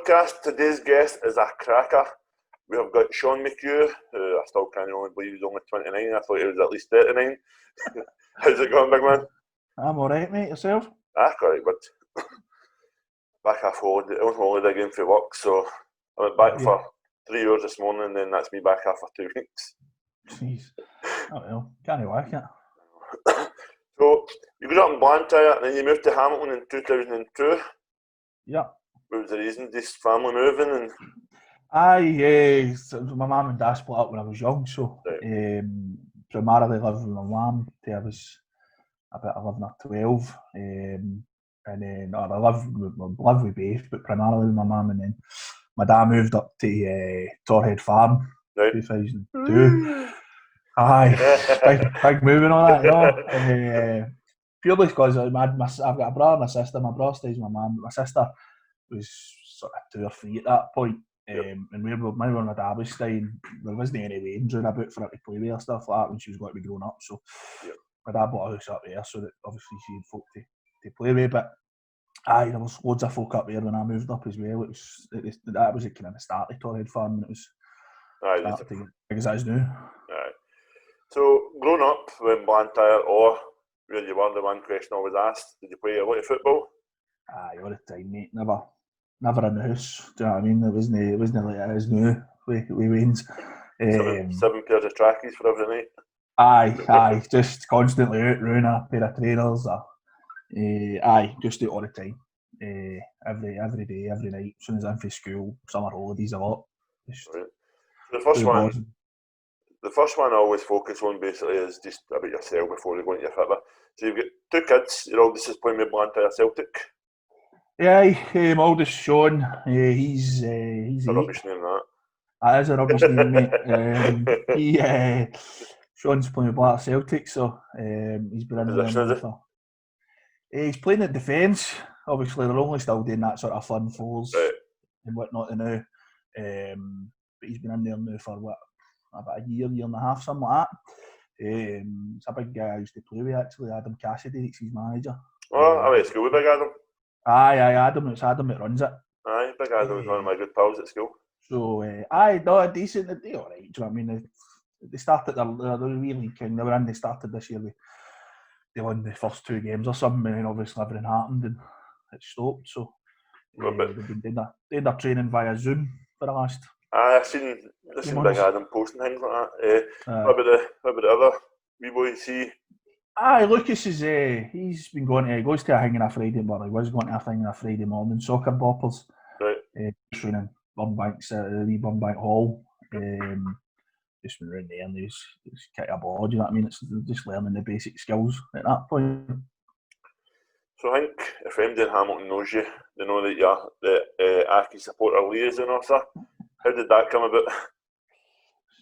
podcast. Today's guest is a cracker. We have got Sean McHugh, who I still can't only believe he's only 29. I thought he was at least 39. How's it going, big man? I'm alright, mate. Yourself? Correct, but back off on holiday again for work, so I went back for 3 hours this morning, and then that's me back off for 2 weeks. Jeez. Oh well, can't work it. So, you grew up in Blantyre, and then you moved to Hamilton in 2002. Yeah. What was the reason? Just family moving? And So my mum and dad split up when I was young, so primarily lived with my mum till I was about 11 or 12. And then I lived with both, but primarily with my mum, and then my dad moved up to Torhead Farm in 2002. Aye, big move and all that, you know. Purely because I've got a brother and a sister. My brother stays with my mum, but my sister was sort of 2 or 3 at that point. And when my dad was staying, there wasn't any range round about for her to play with or stuff like that when she was going to be grown up. So my dad bought a house up there so that obviously she had folk to play with. But there was loads of folk up there when I moved up as well. That was kind of the start of Torhead Farm, and it was started to get big as it is now. So, growing up in Blantyre, or where you were, the one question I always asked, did you play a lot of football? All the time, mate. Never in the house. Do you know what I mean? It wasn't like it is now with Wayne's. 7 pairs of trackies for every night. Aye, just constantly out, running a pair of trainers. Just do it all the time. Every day, every night. As soon as I'm for school, summer holidays a lot. Right. The first one I always focus on basically is just about yourself before you go into your fitness. So you've got 2 kids. Your oldest is playing with Blantyre Celtic. My oldest Sean. He's a 8. Rubbish name, that. That is a rubbish name, mate. Sean's playing with Blantyre Celtic, so he's been in there for. He's playing at defence. Obviously, they're only still doing that sort of fun fours and whatnot now. But he's been in there now for about a year and a half, something like that. It's a big guy I used to play with, actually. Adam Cassidy, he's manager. Oh, I went to school with Big Adam. Aye, Adam. It's Adam that runs it. Aye, Big Adam was one of my good pals at school. So, decent. They're all right. Do you know what I mean? They started. They're really king. They were in. They started this year. They won the first 2 games or something, and then obviously everything happened and it stopped. So they've been doing their training via Zoom for the last. I've seen Big Adam posting things like that. What about the other wee boys? Lucas is he's been goes to a thing on a Friday morning. He was going to a thing on a Friday morning. Soccer boppers. Right. Training Burnbank's the wee Burnbank Hall. Just been around there and he's kicked a ball. Do you know what I mean? It's just learning the basic skills at that point. So I think if anybody in Hamilton knows you, they know that you're the Accies Supporters Liaison officer. How did that come about?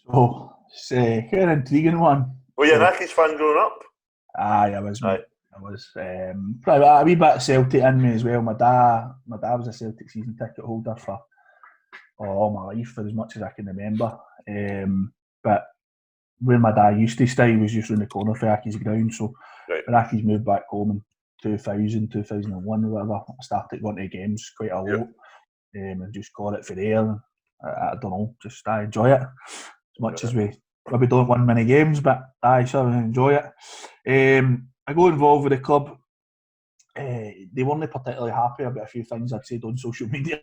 So it's an intriguing one. Were you an Accies fan growing up? I was, mate. I was. Probably a wee bit of Celtic in me as well. My dad was a Celtic season ticket holder for all my life, for as much as I can remember. But where my dad used to stay was just around the corner for Accies ground. So when Accies moved back home in 2000, 2001 or whatever, I started going to games quite a lot. And just got it for there. I don't know, just I enjoy it as much as we maybe don't win many games, but I certainly enjoy it. I got involved with the club. They weren't particularly happy about a few things I'd said on social media.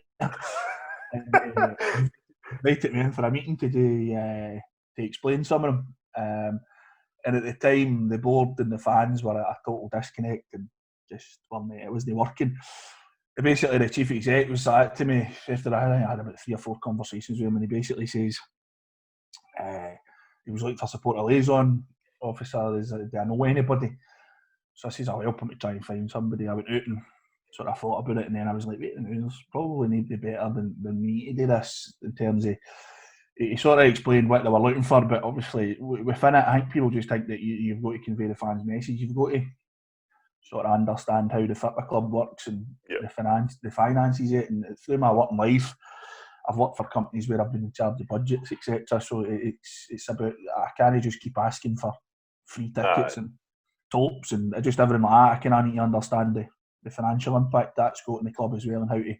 Invited me in for a meeting to explain some of them. And at the time, the board and the fans were at a total disconnect and just it wasn't working. Basically, the chief exec was sat to me after I had about 3 or 4 conversations with him, and he basically says he was looking for Supporters Liaison officer. Do I know anybody? So I says, I'll help him to try and find somebody. I went out and sort of thought about it, and then I was like, wait, there's probably nobody better than me to do this in terms of. He sort of explained what they were looking for, but obviously within it, I think people just think that you've got to convey the fans' message. You've got to sort of understand how the football club works and the finances it. And through my working life, I've worked for companies where I've been in charge of budgets, etc. So it's about, I can't just keep asking for free tickets and tops and just everything like that. I kind of need to understand the financial impact that's got in the club as well, and how to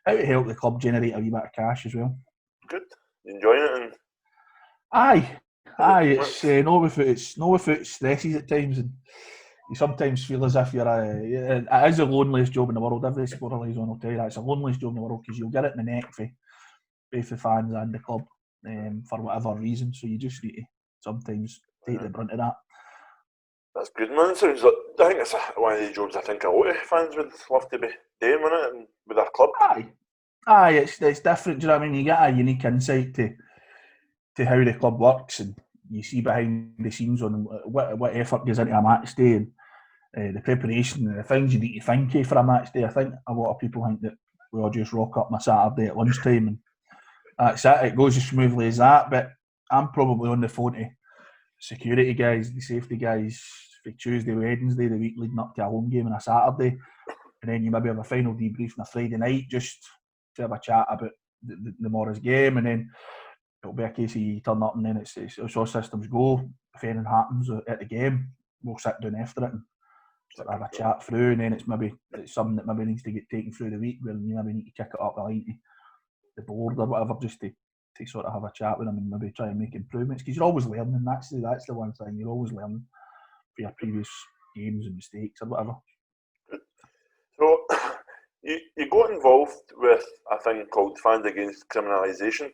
how to help the club generate a wee bit of cash as well. Good. You enjoying it? And Aye. It's no without it stresses at times, and you sometimes feel as if it is the loneliest job in the world. Every Supporters Liaison will tell you that it's the loneliest job in the world, because you'll get it in the neck for both the fans and the club, for whatever reason. So you just need to sometimes take the brunt of that. That's good, man. Sounds like, I think it's one of the jobs I think a lot of fans would love to be doing, wouldn't it, with their club. Aye, it's different. Do you know what I mean? You get a unique insight to how the club works, and you see behind the scenes on what effort goes into a match day, and the preparation and the things you need to think of for a match day. I think a lot of people think that we all just rock up on a Saturday at lunchtime and that's it. It goes as smoothly as that. But I'm probably on the phone to security guys, the safety guys, for Tuesday, Wednesday, the week leading up to a home game on a Saturday, and then you maybe have a final debrief on a Friday night just to have a chat about the morrow's game, and then it'll be a case of you turn up and then it's all systems go. If anything happens at the game, we'll sit down after it and sort of have a chat through, and then it's something that maybe needs to get taken through the week, where you maybe need to kick it up the line to the board or whatever, just to sort of have a chat with them and maybe try and make improvements, because you're always learning. That's the one thing, you're always learning for your previous games and mistakes or whatever. So you got involved with a thing called Fans Against Criminalisation.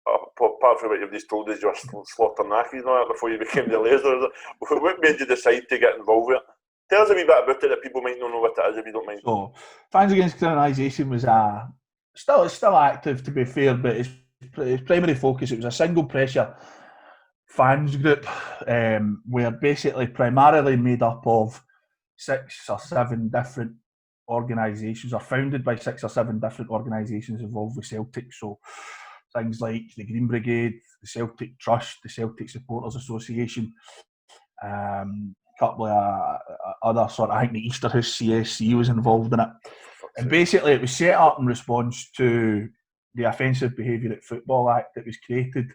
Apart from what you've just told us, you were slaughtering Accies and all that before you became the Liaison. What made you decide to get involved with it? Tell us a wee bit about it that people might not know what it is, if you don't mind. So, Fans Against Criminalisation was still active, to be fair, but its primary focus, it was a single pressure fans group, where basically primarily made up of 6 or 7 different organisations, or founded by 6 or 7 different organisations involved with Celtic. So things like the Green Brigade, the Celtic Trust, the Celtic Supporters Association, a couple of other sort of, I think the Easterhouse CSC was involved in it. And basically it was set up in response to the Offensive Behaviour at Football Act that was created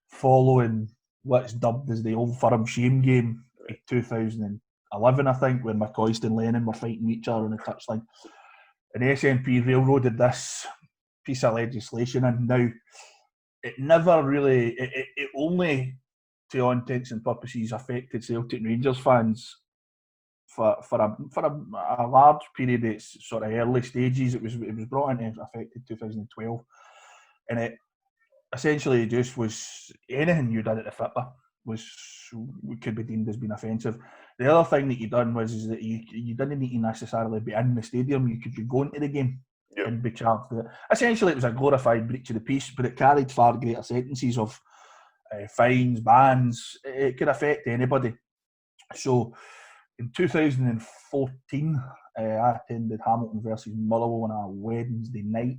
following what's dubbed as the Old Firm Shame game in 2011, I think, when McHugh and Lennon were fighting each other on the touchline. And the SNP railroaded this piece of legislation, and now it never really, it only, to all intents and purposes, affected Celtic and Rangers fans for a large period. It's sort of early stages. It was brought into effect in 2012, and it essentially just was anything you did at the FIPA could be deemed as being offensive. The other thing that you done is that you didn't need to necessarily be in the stadium. You could be going to the game. Yep. And be charged with it. Essentially, it was a glorified breach of the peace, but it carried far greater sentences of fines, bans. It could affect anybody. So, in 2014, I attended Hamilton versus Motherwell on a Wednesday night,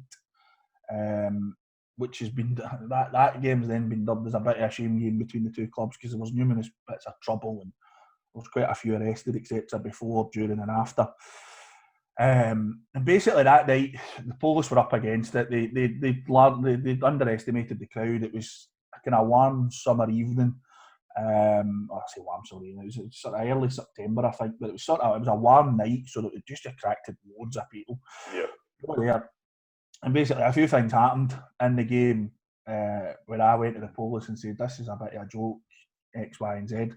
which has been that game's then been dubbed as a bit of a shame game between the two clubs, because there was numerous bits of trouble and there was quite a few arrested, etc., before, during, and after. And basically that night the police were up against it. They underestimated the crowd. It was a kind of warm summer evening. I say warm summer evening. It was sort of early September, I think, but it was a warm night, so that it just attracted loads of people. Yeah. There. And basically a few things happened in the game where I went to the police and said, "This is a bit of a joke, X, Y, and Z."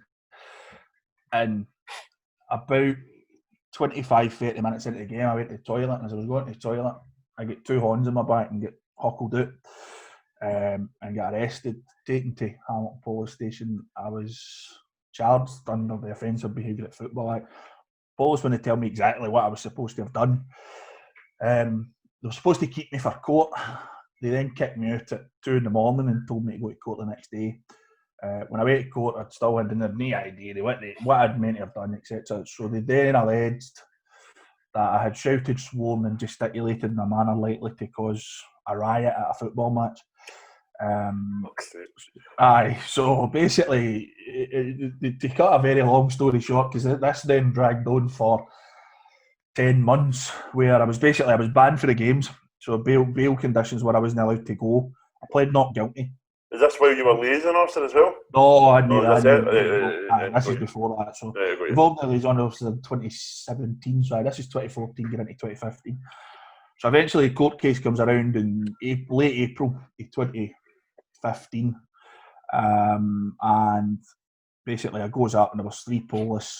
And about 25-30 minutes into the game, I went to the toilet, and as I was going to the toilet, I get 2 horns in my back and get huckled out and got arrested, taken to Hamilton Police Station. I was charged under the Offensive Behaviour at Football Act. Police want to tell me exactly what I was supposed to have done. They were supposed to keep me for court. They then kicked me out at 2 a.m. and told me to go to court the next day. When I went to court, I'd still had no idea what I'd meant to have done, etc. So they then alleged that I had shouted, sworn, and gesticulated in a manner likely to cause a riot at a football match. So basically, to cut a very long story short, because this then dragged on for 10 months, where I was banned for the games. So bail conditions where I wasn't allowed to go. I pled not guilty. Is this while you were liaison officer as well? No, this is before that. So involved in the liaison officer in 2017. Sorry, this is 2014 getting into 2015. So eventually the court case comes around in late April of 2015, and basically it goes up and there was 3 Polish.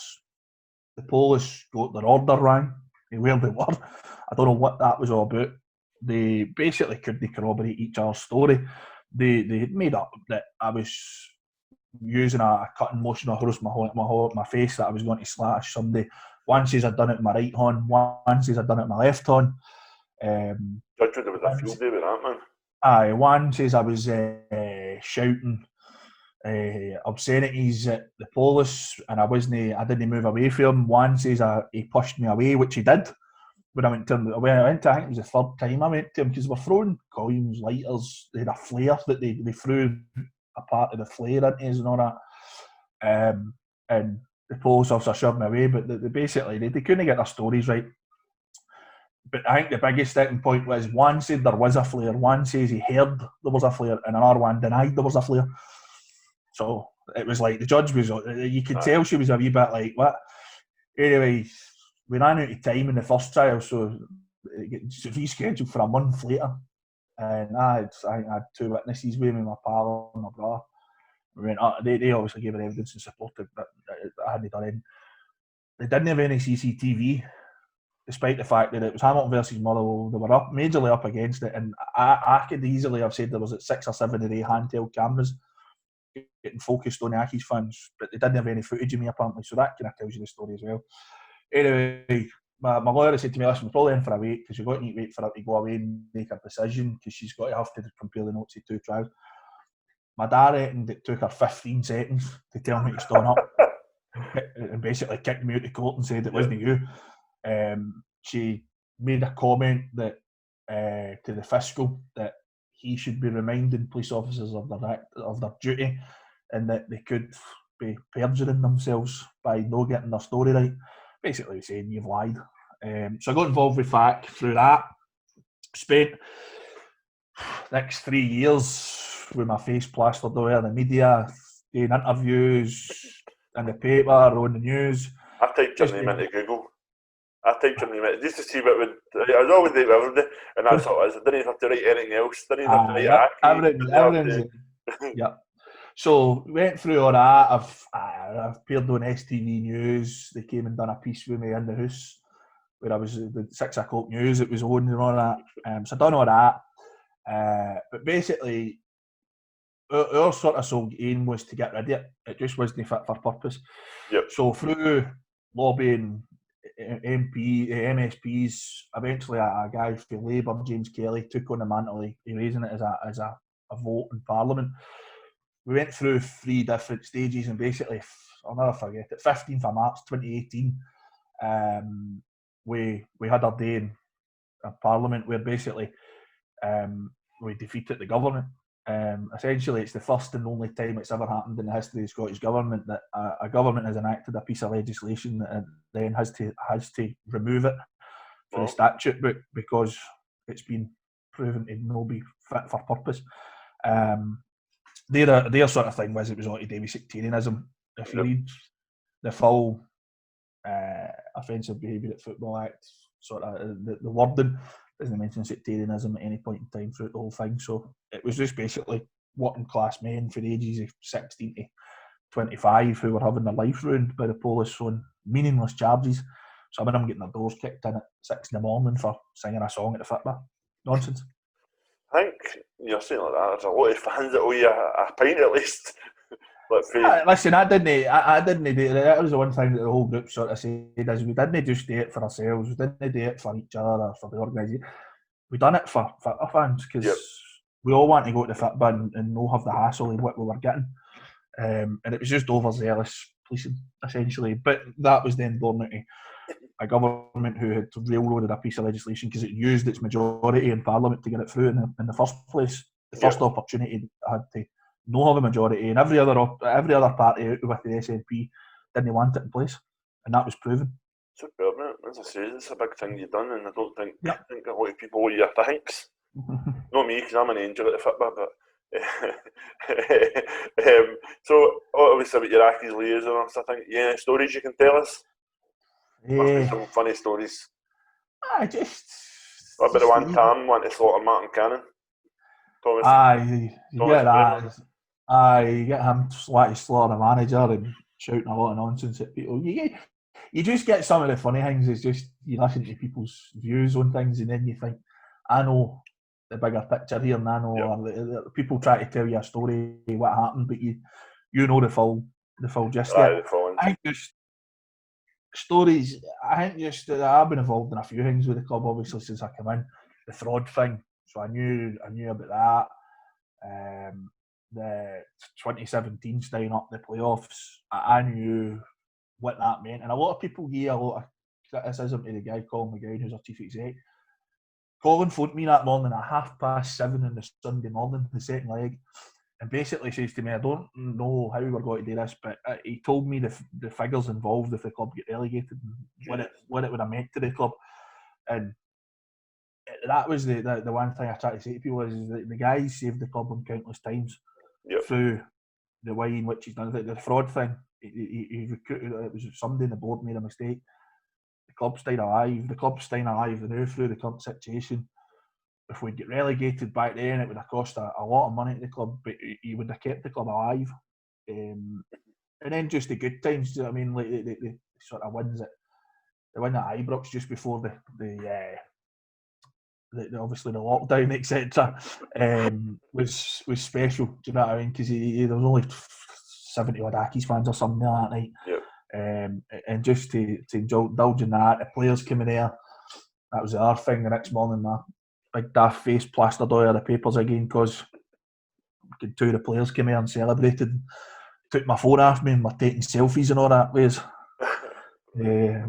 The Polish got their order wrong, where they were. I don't know what that was all about. They basically couldn't corroborate each other's story. They had made up that I was using a cutting motion across my face, that I was going to slash somebody. One says I'd done it with my right hand, one says I'd done it with my left hand. Judge would have a field day with that, man. Aye, one says I was shouting obscenities at the Polish and I didn't move away from him. One says he pushed me away, which he did. When I went to him, I think it was the 3rd time I went to him, because they were throwing coins, lighters, they had a flare that they threw a part of the flare into us and all that. And the Polish officer shoved me away, but they basically they couldn't get their stories right. But I think the biggest sticking point was one said there was a flare, one says he heard there was a flare, and another one denied there was a flare. So it was like the judge was, you could tell she was a wee bit like, what? Anyway, we ran out of time in the first trial, so it rescheduled for a month later. And I had 2 witnesses with me, my pal and my brother. We went up, they obviously gave her evidence and supported that I hadn't done anything. They didn't have any CCTV, despite the fact that it was Hamilton versus Motherwell. They were majorly up against it, and I could easily have said there was 6 or 7 of the handheld cameras getting focused on the Accies fans, but they didn't have any footage of me apparently, so that kind of tells you the story as well. Anyway, my lawyer said to me, listen, we're probably in for a wait, because you've got to wait for her to go away and make a decision, because she's got to have to compare the notes of 2 trials. My dad reckoned it took her 15 seconds to tell me to stand up and basically kicked me out of court and said it wasn't you. She made a comment that to the fiscal that he should be reminding police officers of their duty, and that they could be perjuring themselves by not getting their story right. Basically saying you've lied. So I got involved with FAC through that. Spent next 3 years with my face plastered over in the media, doing interviews in the paper, on the news. I typed your name into Google. Just to see what would. I was always there every day, and that's all it is. I didn't have to write anything else. Didn't have to write everything's yeah. So went through all that. I've appeared on STV News. They came and done a piece with me in the house where I was the 6 o'clock news. It was on and all that. So I done all that. But basically, our sort of sole aim was to get rid of it. It just wasn't fit for purpose. Yep. So through lobbying MSPs, eventually a guy for Labour, James Kelly, took on the mantle of raising it as a vote in Parliament. We went through 3 different stages, and basically, I'll never forget it, 15th of March 2018, we had our day in Parliament where basically we defeated the government. Essentially, it's the first and only time it's ever happened in the history of the Scottish Government that a government has enacted a piece of legislation and then has to remove it from the statute book because it's been proven to not be fit for purpose. Their sort of thing was it was all to do with sectarianism. If you read the full Offensive Behaviour at Football Act, sort of the wording doesn't mention sectarianism at any point in time throughout the whole thing. So it was just basically working class men for the ages of 16 to 25 who were having their life ruined by the police on meaningless charges. Some of them getting their doors kicked in at 6 in the morning for singing a song at the football. Nonsense. I think you're saying like that. There's a lot of fans that owe you a pint at least. Listen, I didn't do it. That was the one thing that the whole group sort of said is we didn't just do it for ourselves. We didn't do it for each other or for the organisation. We done it for our fans because we all want to go to the football and not have the hassle of what we were getting. And it was just overzealous policing essentially. But that was then born out of a government who had railroaded a piece of legislation because it used its majority in Parliament to get it through in the first place. The first opportunity had to not have a majority, and every other party with the SNP didn't want it in place, and that was proven. Superb, man. As I say, it's a big thing you've done, and I don't think a lot of people owe you thanks. Not me, because I'm an angel at the football, but so obviously about your Accies liaison, I think, any stories you can tell us? Must be some funny stories. What about the one Tam wanted to slaughter Martin Cannon? Thomas. Aye, you Thomas get that. Aye, you get him slaughter the manager and shouting a lot of nonsense at people. You just get some of the funny things. It's just you listen to people's views on things, and then you think, I know the bigger picture here, and I know people try to tell you a story what happened, but you know the full gist. Aye, the full. I think just stories. I think just I've been involved in a few things with the club, obviously since I came in. The fraud thing, so I knew about that. The 2017 staying up the playoffs, I knew what that meant, and a lot of people hear a lot of criticism to the guy Colin McHugh, who's our chief exec. Colin phoned me that morning at 7:30 on the Sunday morning, the second leg, and basically says to me, I don't know how we're going to do this, but he told me the figures involved if the club get relegated and what it would have meant to the club. And that was the one thing I tried to say to people is that the guy saved the club on countless times through the way in which he's done it. The fraud thing, he recruited, it was somebody in the board made a mistake. The club's staying alive. The club's staying alive now through the current situation. If we'd get relegated back then, it would have cost a lot of money to the club, but he would have kept the club alive. And then just the good times, do you know what I mean? Like the sort of wins that the win at Ibrox just before the obviously the lockdown, etc. was special. Do you know what I mean? Because there was only 70 odd Accies fans or something that night. And just to indulge in that, the players coming there, that was the other thing. The next morning, my big daft face plastered all the papers again because two of the players came here and celebrated, took my phone off me and were taking selfies and all that ways.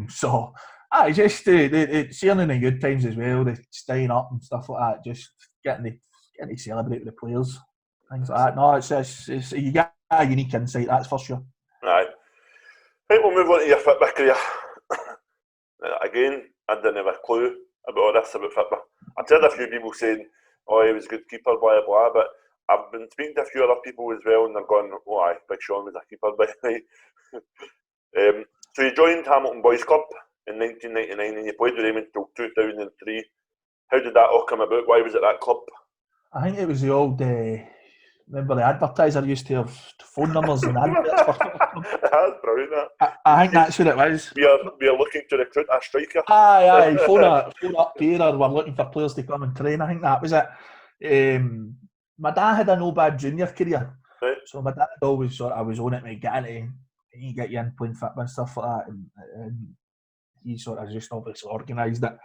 So just sharing the good times as well, the staying up and stuff like that, just getting to celebrate with the players, things like that. No, it's you get a unique insight, that's for sure. Right. Right, we'll move on to your Fitbit career. Again, I didn't have a clue about all this about Fitbit. I've heard a few people saying, oh, he was a good keeper, blah, blah, but I've been speaking to a few other people as well, and they're going, oh, aye, Big Sean was a keeper, by the way. So you joined Hamilton Boys Club in 1999, and you played with them until 2003. How did that all come about? Why was it that club? I think it was the old... remember the advertiser used to have phone numbers and adverts for That's brilliant, that. I think that's what it was. We are looking to recruit a striker. Aye, phone up here, or we're looking for players to come and train. I think that was it. My dad had a no bad junior career, right. So my dad always sort of was on it, mate, get you in playing Fitbit and stuff like that, and he sort of just obviously organised it.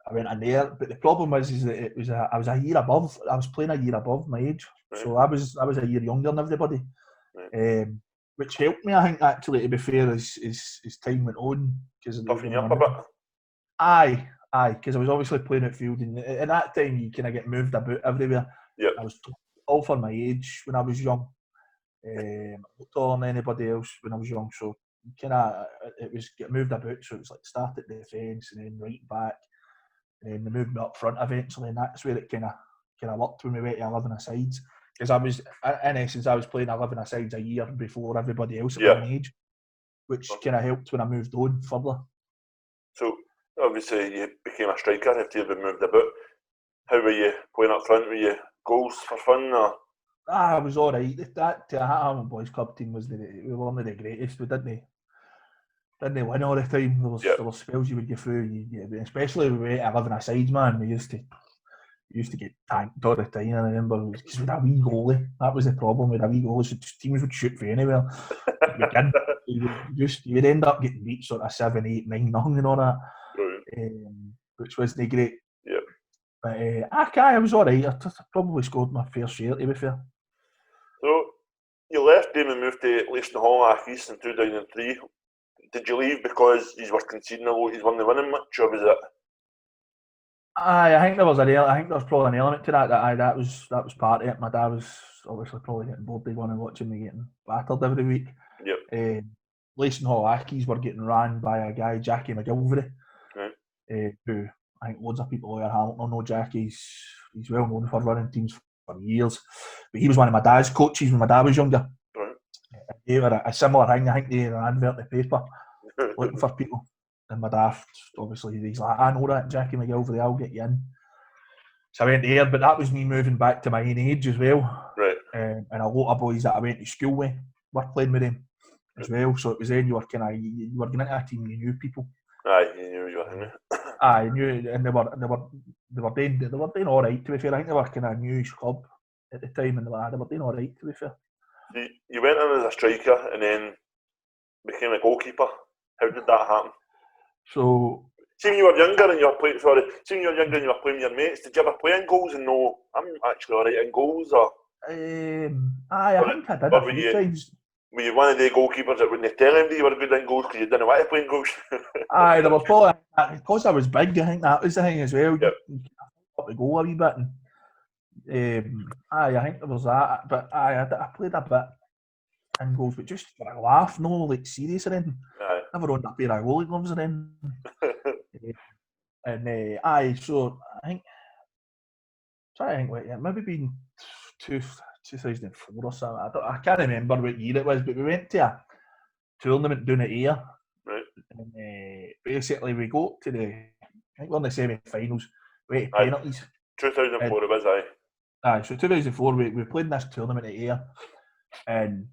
I went in there, but the problem is that I was a year above. I was playing a year above my age, right. So I was a year younger than everybody, right. Which helped me, I think, actually, to be fair, as time went on. Toughen you up a bit. Aye, because I was obviously playing outfield, and at that time you kind of get moved about everywhere. Yep. I was tall for my age when I was young. Taller than anybody else when I was young, so it was get moved about. So it was like start at defence and then right back. And they moved me up front eventually, and that's where it kind of worked when we went to 11 asides. Because I was, in essence, I was playing 11 asides a year before everybody else at my age, which kind of helped when I moved on further. So obviously you became a striker after you've been moved about. How were you playing up front? Were you goals for fun or? I was all right. That Hamilton Boys Club team we were one of the greatest. We didn't win all the time. There were spells you would get through, especially when we went 11 asides, man. We used to get tanked all the time. I remember because we had a wee goalie. That was the problem. We had a wee goalie, so teams would shoot for anywhere. You'd end up getting beat sort of 7, 8, 9-0 and all that, which wasn't great. Yeah. But I was all right. I probably scored my fair share, to be fair. So you left them and moved to Hamilton Accies in 2003. Did you leave because you were conceding a lot, you weren't winning much, or was it? I think there was probably an element to that. That was part of it. My dad was obviously probably getting bored of going and watching me getting battered every week. Yep. Hamilton Accies were getting ran by a guy, Jackie McGilvery, who I think loads of people here at Hamilton know Jackie. He's well known for running teams for years. But he was one of my dad's coaches when my dad was younger. Right. They were a similar thing. I think they had an advert in the paper looking for people. and my daft, obviously, he's like, I know that, Jackie McGilvery, I'll get you in. So I went there, but that was me moving back to my own age as well. Right. And a lot of boys that I went to school with were playing with him as well. So it was then you were getting into a team, you knew people. Aye, you knew you were in it. I knew, and they were doing all right. To be fair, I think they were kind of a newish club at the time, and they were doing all right. To be fair, you went in as a striker and then became a goalkeeper. How did that happen? So, seeing you were younger and you were playing. Seeing you were younger and you were playing with your mates. Did you ever play in goals and know I'm actually alright in goals? Or I think I did a few times. Were you one of the goalkeepers that wouldn't tell him that you were good in goals because you didn't want to play in goals? Aye, there was probably, because I was big, I think that was the thing as well. Yep. You got to go a wee bit. And, I think there was that. But I played a bit in goals, but just for a laugh, no, like serious or anything. Aye. Never owned a pair of goalie gloves or anything. And so I think, it maybe been 2004 or something. I can't remember what year it was, but we went to a tournament down at Ayr. Right. And basically we got to I think we're in the semi-finals. We went to penalties. 2004 it was, aye. So 2004 we played in this tournament at Ayr, and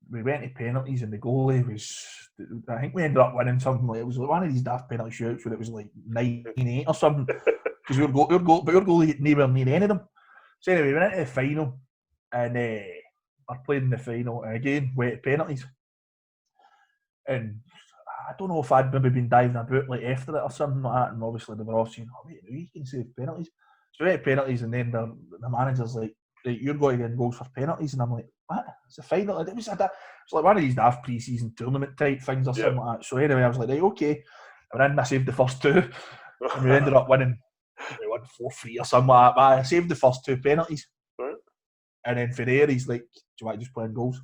we went to penalties, and the goalie was, I think we ended up winning something like, it was like one of these daft penalty shootouts where it was like 9-8 or something, because our goalie nowhere near any of them. So anyway, we went into the final, and I played in the final, and again went to penalties, and I don't know if I'd maybe been diving about like after it or something like that, and obviously they were all saying, "Oh wait, you can save penalties." So we went to penalties, and then the manager's like, "Right, you're going to get goals for penalties," and I'm like, "What? It's a final?" It was like one of these daft pre-season tournament type things or something like that. So anyway, I was like, "Right, okay." And then I saved the first two, and we ended up winning. We won 4-3 or something like that. But I saved the first two penalties, right. And then for there, he's like, "Do you want to just play in goals?"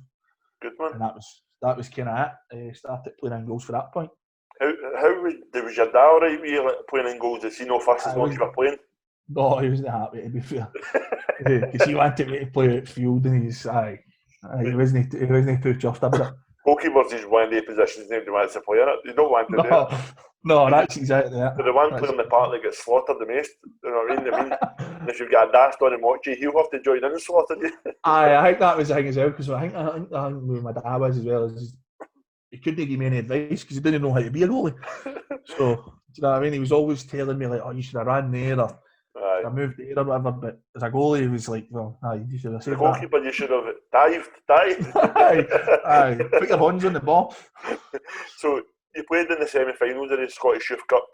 Good man. And that was kind of it. Started playing in goals for that point. How was your dad alright with you like, playing in goals? Is he no fuss as long as you were playing? No, he wasn't happy, to be fair, because he wanted me to play at field, and he wasn't too chuffed about it. Goalkeepers is one of the positions nobody wants to play in it. You don't want to do it. No, that's exactly it. They're the one player in the park that gets slaughtered the most. You know what I mean? If you've got a daft on and watch you, he'll have to join in and slaughter you. I think that was the thing as well, because I think with my dad was as well, is he couldn't give me any advice because he didn't know how to be a goalie. So, do you know what I mean? He was always telling me like, "Oh, you should have ran there," or I moved there or whatever. But as a goalie, he was like, "Well, you should have saved that." Goalkeeper, you should have dived. Aye, put your hands on the ball. So you played in the semi-finals of the Scottish Youth Cup.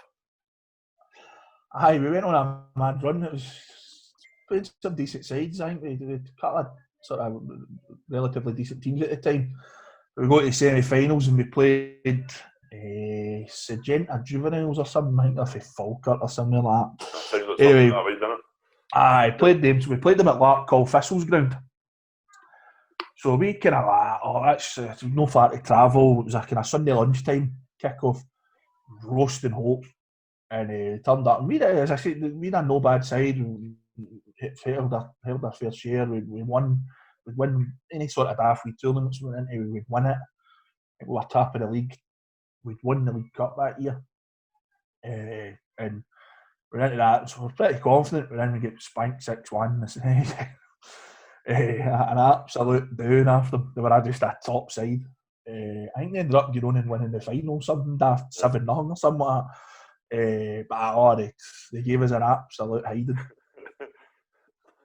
Aye, we went on a mad run. It was played some decent sides. I think we did a couple of sort of relatively decent teams at the time. We got to the semi-finals and we played Syngenta Juveniles or something. I think they're for Falkirk or something like that. Sounds like anyway, that way, doesn't it? I played them. So we played them at Larkhall Thistles ground. So we kind of like, that's no far to travel. It was a kind of Sunday lunchtime kick-off, roasting hope. And turned up. And we, as I said, we had no bad side. We held our fair share. We won. We'd win any sort of daft league tournaments we went into. We'd win it. We were top of the league. We'd won the League Cup that year. And we're into that. So we're pretty confident. We're in. We get spanked 6-1. An absolute down after them. They were just a top side. I think they ended up getting on and winning the final, something daft, 7-0 or something like that. But they gave us an absolute hiding.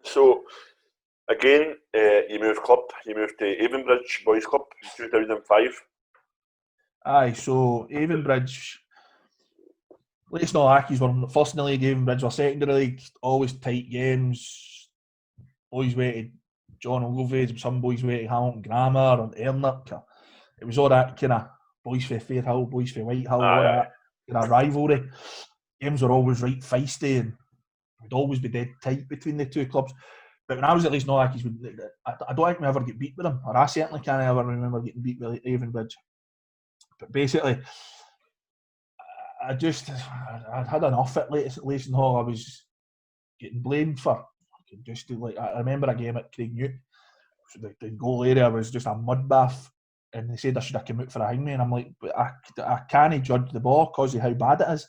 So, again, you moved club. You moved to Avonbridge Boys Club in 2005. Aye, so Avonbridge, Hamilton Accies were first in the league, Avonbridge were second in the league, always tight games. Boys waited John Ogilvie, some boys waited Hamilton Grammar and Ernock. It was all that kind of boys for Fairhill, boys for Whitehill, all that kind of rivalry. Games were always right feisty and would always be dead tight between the two clubs. But when I was at Hamilton Accies, I don't think we ever get beat with them, or I certainly can't ever remember getting beat with Avonbridge. But basically, I'd had enough at Leyton Hall. I was getting blamed for I remember a game at Craignew. The goal area was just a mud bath. and they said I should have come out for a hangman. And I'm like, but I can't judge the ball because of how bad it is.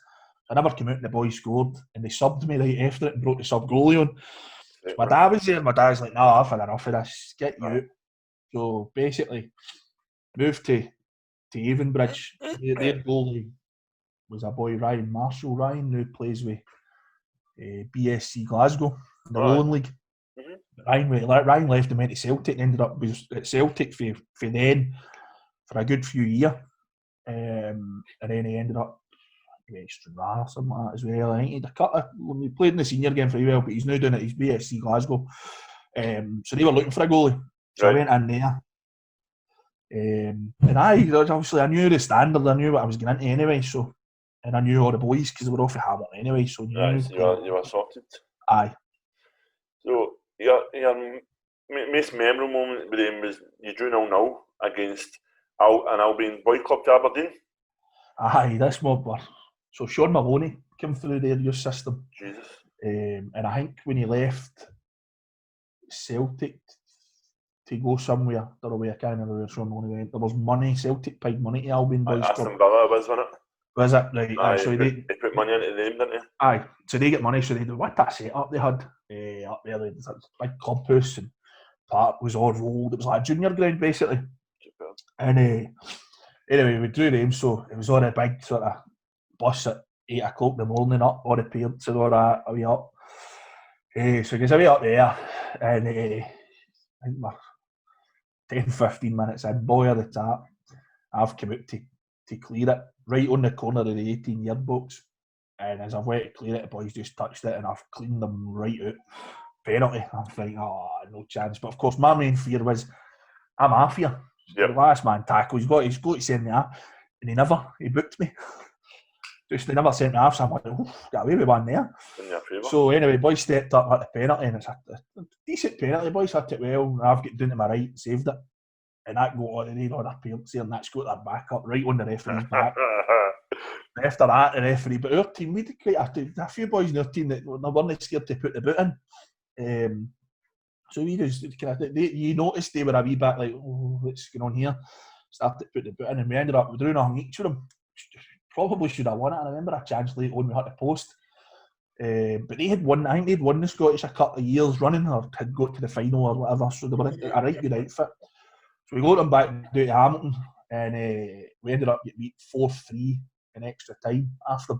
I never came out and the boys scored, and they subbed me right after it and brought the sub goalie on. So my dad was there, and my dad's like, no, I've had enough of this, get you out. So basically, moved to Avonbridge. Their goalie was a boy, Ryan Marshall. Ryan, who plays with BSC Glasgow in the Lowland League. Ryan left and went to Celtic and ended up at Celtic for then for a good few years. And then he ended up Stranraer or something like that as well. I think he'd when he played in the senior game very well, but he's now doing it. He's BSC Glasgow. So they were looking for a goalie. So I went in there. And obviously I knew the standard, I knew what I was getting into anyway, so, and I knew all the boys because they were off of Hamilton anyway, so you were sorted. Aye. So your most memorable moment with him was you drew 0-0 against an Albion boy club to Aberdeen. Aye, this mob were. So Sean Maloney came through their youth system. Jesus. And I think when he left Celtic to go somewhere, I don't know where, I can't remember where Sean Maloney went. There was money, Celtic paid money to Albion boys club. Aston Villa wasn't it? Was it? Right. Aye, so they put money into them, didn't they? Aye, so they get money, so they do what that set-up they had up there. There's a big clubhouse and part was all rolled. It was like a junior ground basically. Super. And anyway, we drew them, so it was on a big sort of bus at 8 o'clock in the morning up, all the parents and all that, away up. So he goes away up there, and I think we're 10-15 minutes in, boy of the tap. I've come out to clear it, right on the corner of the 18-yard box. And as I've went to clear it, the boys just touched it, and I've cleaned them right out. Penalty. I'm thinking, no chance. But of course, my main fear was, I'm half here. The last man tackle, he's got to send me off. And he booked me. Just they never sent me off, so I'm like, got away with one there. So anyway, boys stepped up at the penalty, and it's a decent penalty. Boys hit it well, and I've got down to my right, saved it. And that got on, and they got their penalty, and that's got their back up right on the referee's back. After that, the referee, but our team, we did quite a few boys in our team that weren't scared to put the boot in. So we just you noticed they were a wee bit like, what's going on here? Started to put the boot in, and we ended up doing nothing each of them. Probably should have won it. I remember a chance late on we had to post. But they had won, I think they'd won the Scottish a couple of years running, or had got to the final or whatever, so they were a right good outfit. So we got them back down to Hamilton, and we ended up getting beat 4-3 in extra time after.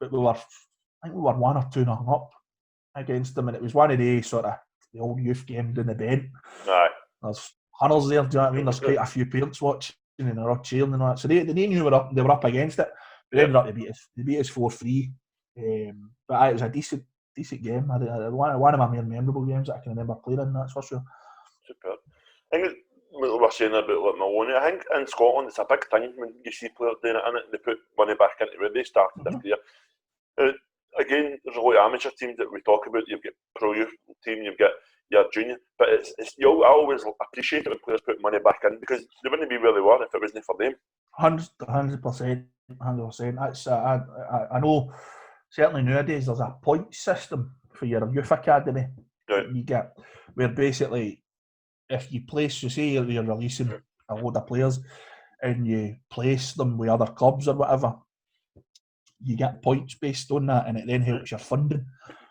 But I think we were 1 or 2-0 up against them, and it was one of the sort of the old youth game down the bend. Aye. There's huddles there, do you know what I mean? There's quite a few parents watching, and they're all cheering and all that. So they knew they were up against it. But they ended up they beat us 4-3. But it was a decent game. One of my more memorable games that I can remember playing in, that's for sure. Super. I think what we were saying about like Maloney, I think in Scotland it's a big thing when you see players doing it, and they put money back into where they started their career. Again, there's a lot of amateur teams that we talk about. You've got pro youth team, you've got your junior, but I always appreciate it when players put money back in, because they wouldn't be where they were if it wasn't for them. 100%. That's I know. Certainly nowadays there's a point system for your youth academy that you get, where basically if you place, so say you're releasing a load of players and you place them with other clubs or whatever, you get points based on that, and it then helps your funding.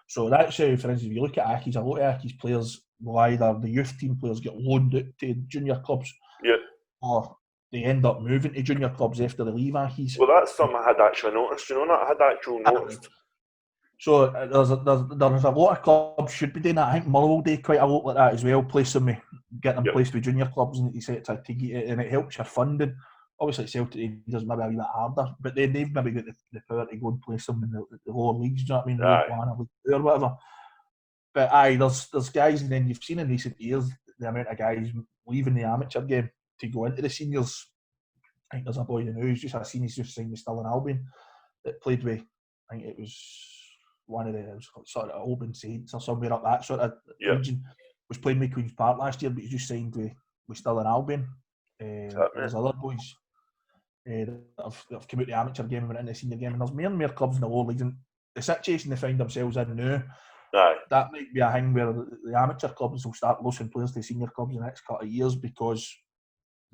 So that's how, for instance, if you look at Accies, a lot of Accies players will either, the youth team players get loaned out to junior clubs, or they end up moving to junior clubs after they leave Accies. Well, that's something I had actually noticed, I had actually noticed. So there's a lot of clubs should be doing that. I think Motherwell do quite a lot like that as well, get them placed with junior clubs, and and it helps your funding. Obviously, Celtic does maybe a wee bit harder, but they've maybe got the power to go and place them in the lower leagues, do you know what I mean? League 1 or League 2 or whatever. But there's guys, and then you've seen in recent years the amount of guys leaving the amateur game to go into the seniors. I think there's a boy in the news, just I've seen he's just signed with Stirling Albion, that played with, I think it was one of the sort of Open Saints or somewhere up that sort of region, was playing with Queen's Park last year, but he's just signed with Stirling Albion. There's other boys that have come out the amateur game and went into the senior game, and there's more and more clubs in the lower leagues, and the situation they find themselves in now, that might be a thing where the amateur clubs will start losing players to senior clubs in the next couple of years, because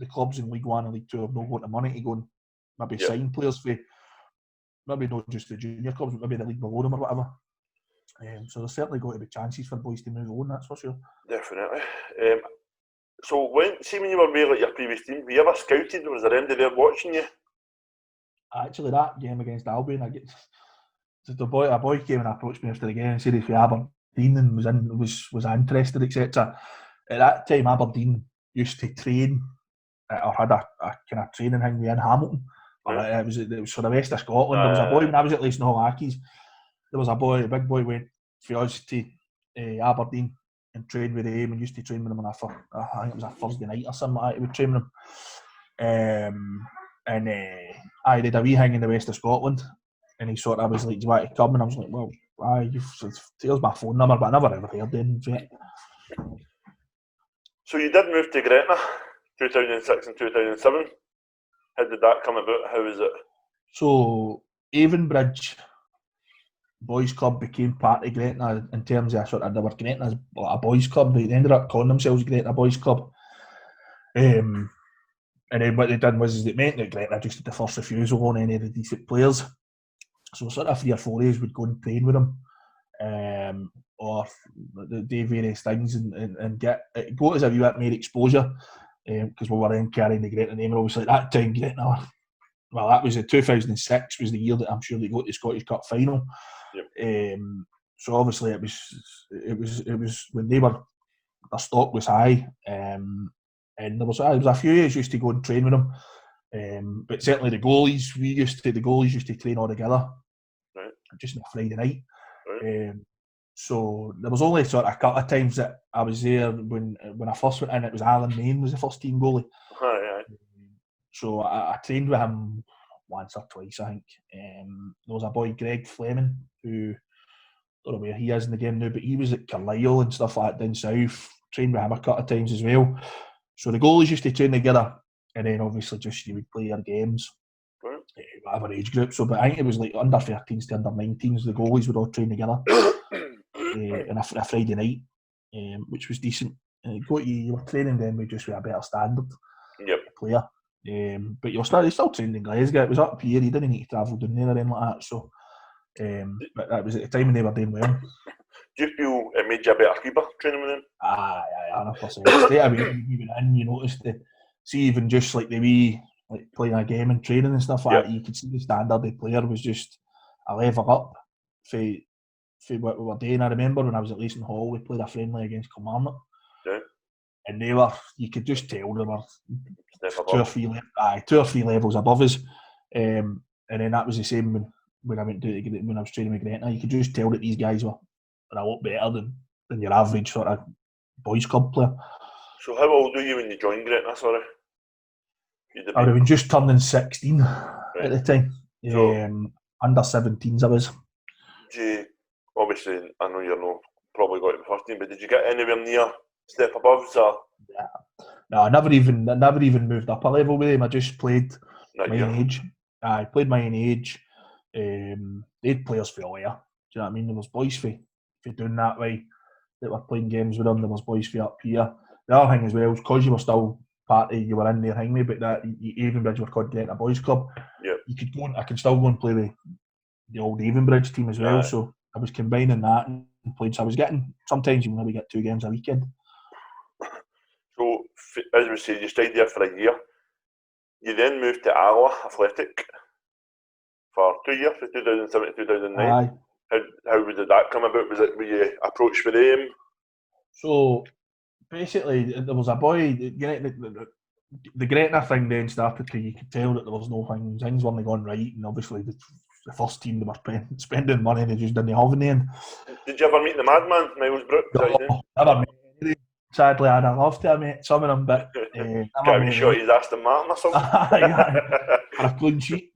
the clubs in League One and League Two have not got the money to go and maybe sign players for, maybe not just the junior clubs, but maybe the league below them or whatever. So there's certainly going to be chances for boys to move on, that's for sure. Definitely. So when you were with your previous team, were you ever scouted? Was there anybody there watching you? Actually, that game against Albion, a boy came and approached me after the game and said he's from Aberdeen and was interested, etc. At that time, Aberdeen used to train or had a kind of training thing in Hamilton. It was for the west of Scotland. There was a boy when I was at least in Accies. There was a big boy went for us to Aberdeen and trained with him and used to train with him on I think it was a Thursday night or something like that. He would train with him. I did a wee hang in the west of Scotland, and he sort of was like, "Do you want to come?" And I was like, "Well, here's my phone number," but I never ever heard anything. So you did move to Gretna 2006 and 2007. How did that come about? How was it? So Avonbridge Boys Club became part of Gretna in terms of they were Gretna's a boys club. They ended up calling themselves Gretna Boys Club. And then what they did was it meant that Gretna just had the first refusal on any of the decent players. So sort of 3 or 4 days would go and train with them, or do various things and go as a wee bit more exposure, because we were then carrying the Gretna name. And obviously at that time Gretna, well, that was in 2006 was the year that I'm sure they got to the Scottish Cup final. Yep. So obviously it was when their stock was high, and there was a few years used to go and train with them, but certainly the goalies used to train all together, right, just on a Friday night. Right. So there was only sort of a couple of times that I was there when I first went in. It was Alan Main was the first team goalie. Right. So I trained with him once or twice, I think. There was a boy, Greg Fleming, who I don't know where he is in the game now, but he was at Carlisle and stuff like that down south. Trained with him a couple of times as well. So the goalies used to train together, and then obviously just you would play your games, whatever age group. So, but I think it was like under 13s to under 19s. The goalies would all train together on a Friday night, which was decent. You were training then with a better standard player. But you're still trained in Glasgow. It was up here. You didn't need to travel down there or anything like that. So, but that was at the time when they were doing well. Do you feel it made you a better keeper training with them? Aye, 100%. Straight away when you went in, you noticed see even just like the wee like playing a game and training and stuff like that, you could see the standard of the player was just a level up for what we were doing. I remember when I was at Leeson Hall, we played a friendly against Kilmarnock. And you could just tell they were 2 or 3 levels above us. And then that was the same when I went when I was training with Gretna. You could just tell that these guys were a lot better than your average sort of boys club player. So how old were you when you joined Gretna, sorry? I would have been just turning 16 at the time. Under 17s I was. Obviously, I know you're probably got to the first team, but did you get anywhere near step above? Yeah. No, I never even moved up a level with him. I just played my own age. I played my own age. They had players for all year. Do you know what I mean? There was boys for doing that way that were playing games with them. There was boys for up here. The other thing as well was because you were still you were in there hanging me, but that Avonbridge were called Gretna Boys Club. Yep. You could go. I can still go and play with the old Avonbridge team as well. Right. So I was combining that and played. So I was getting sometimes you maybe get 2 games a weekend. So as we say, you stayed there for a year. You then moved to Alloa Athletic for 2 years, from 2007 to 2009. Aye. How did that come about? Were you approached with him? So basically, there was a boy. The Gretna thing then started to. You could tell that there was no things weren't going right, and obviously the first team they were spending money they just didn't have in the end. Did you ever meet the madman, Miles Brooks? No, never met him. Sadly, I'd have loved to have met some of them, but can't be sure he's Aston Martin or something. For a clean sheet.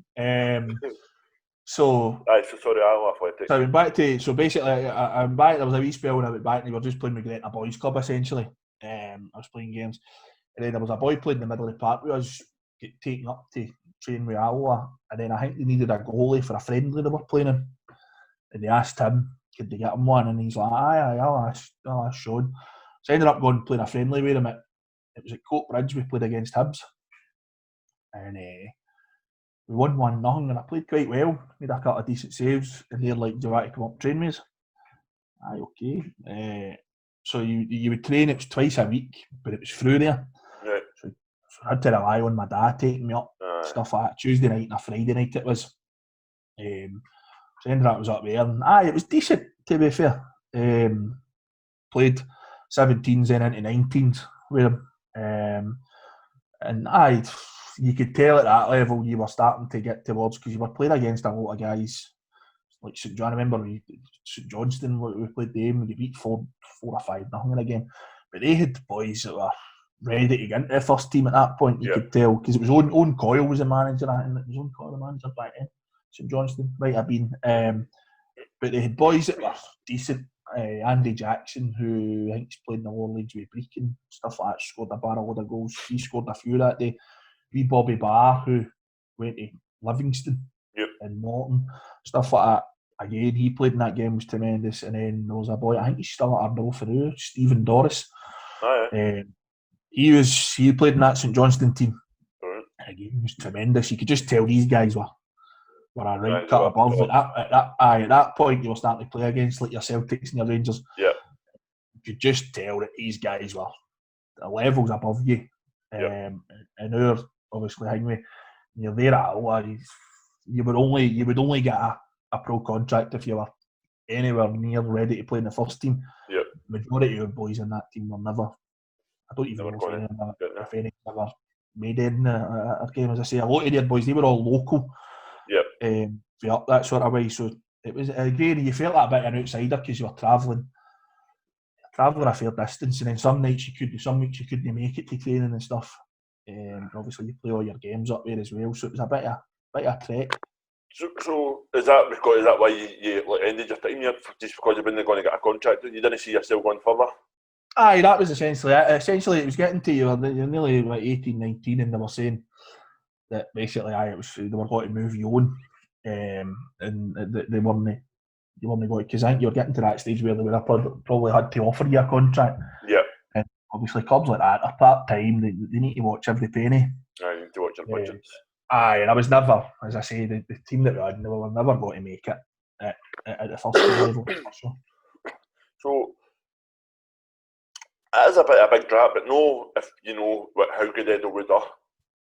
So sorry, Alloa Athletic. So I went back to. So basically, I went back. There was a wee spell when I went back, and we were just playing with Gretna Boys Club essentially. I was playing games, and then there was a boy playing in the middle of the park. We was taken up to train with Alloa, and then I think they needed a goalie for a friendly they were playing in, and they asked him, could they get him one, and he's like, aye, I'll ask Sean. So I ended up going and playing a friendly with him. It was at Coatbridge. We played against Hibs. and we won 1-0, and I played quite well, made a couple of decent saves, and they're like, do you want to come up and train with us? Aye, okay. So you would train, it was twice a week, but it was through there. Right. So I had to rely on my dad taking me up, stuff like that. Tuesday night and a Friday night it was. So ended up was up there, and it was decent, to be fair. Played 17s then into 19s with him. And you could tell at that level you were starting to get towards, because you were playing against a lot of guys like St John. I remember St Johnston, we played them, we beat 4 or 5-0 in a game. But they had boys that were ready to get into the first team at that point, you could tell, because it was Owen Coyle was the manager, and it was Owen Coyle the manager back then. St Johnston might have been. But they had boys that were decent. Andy Jackson, who I think's played in the lower leagues with Brecon, stuff like that, scored a barrel load of goals. He scored a few that day. Wee Bobby Barr, who went to Livingston and Morton, stuff like that. Again, he played in that game, was tremendous. And then there was a boy, I think he's still at Arbroath for now, Stephen Doris. He played in that St Johnston team. And again, he was tremendous. You could just tell these guys were a right cut above. At that point, you were starting to play against like your Celtics and your Rangers. Yeah. You could just tell that these guys were the levels above you. And our obviously Hingway, you're there at all. You would only get a pro contract if you were anywhere near ready to play in the first team. Yeah. Majority of boys in that team were never. I don't even know if any ever made it in a game. As I say, a lot of their boys, they were all local. For up that sort of way. So it was again, you felt like a bit of an outsider because you were travelling a fair distance, and then some weeks you couldn't make it to training and stuff. Obviously, you play all your games up there as well, so it was a bit of a trek. So is that why you ended your time here, just because you weren't going to get a contract? You didn't see yourself going further? Aye, that was essentially it. Essentially, it was getting to you're nearly like 18, 19, and they were saying that basically, they were going to move you on, and they weren't going, because I think you're getting to that stage where they would have probably had to offer you a contract. Yeah. And obviously, clubs like that are part-time, they need to watch every penny. You need to watch your budgets. And I was never, as I say, the team that we had, they were never going to make it at the first level. So, it is a big drop, but no, if you know how good Edelwood are.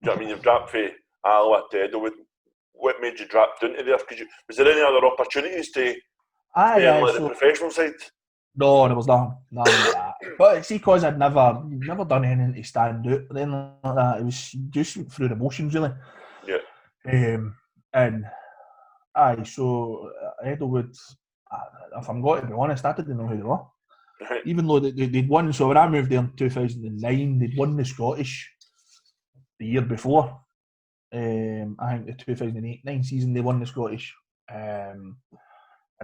Do you know what I mean? You've dropped from Alloa to Edelwood. What made you drop down to there? Was there any other opportunities to stay on the professional side? No, there was nothing like that. But see, because I'd never done anything to stand out or anything like that. It was just through the motions, really. Yeah. So Edelwood, if I'm going to be honest, I didn't know who they were. Right. Even though they'd won, so when I moved there in 2009, they'd won the Scottish the year before. I think the 2008-9 season they won the Scottish. And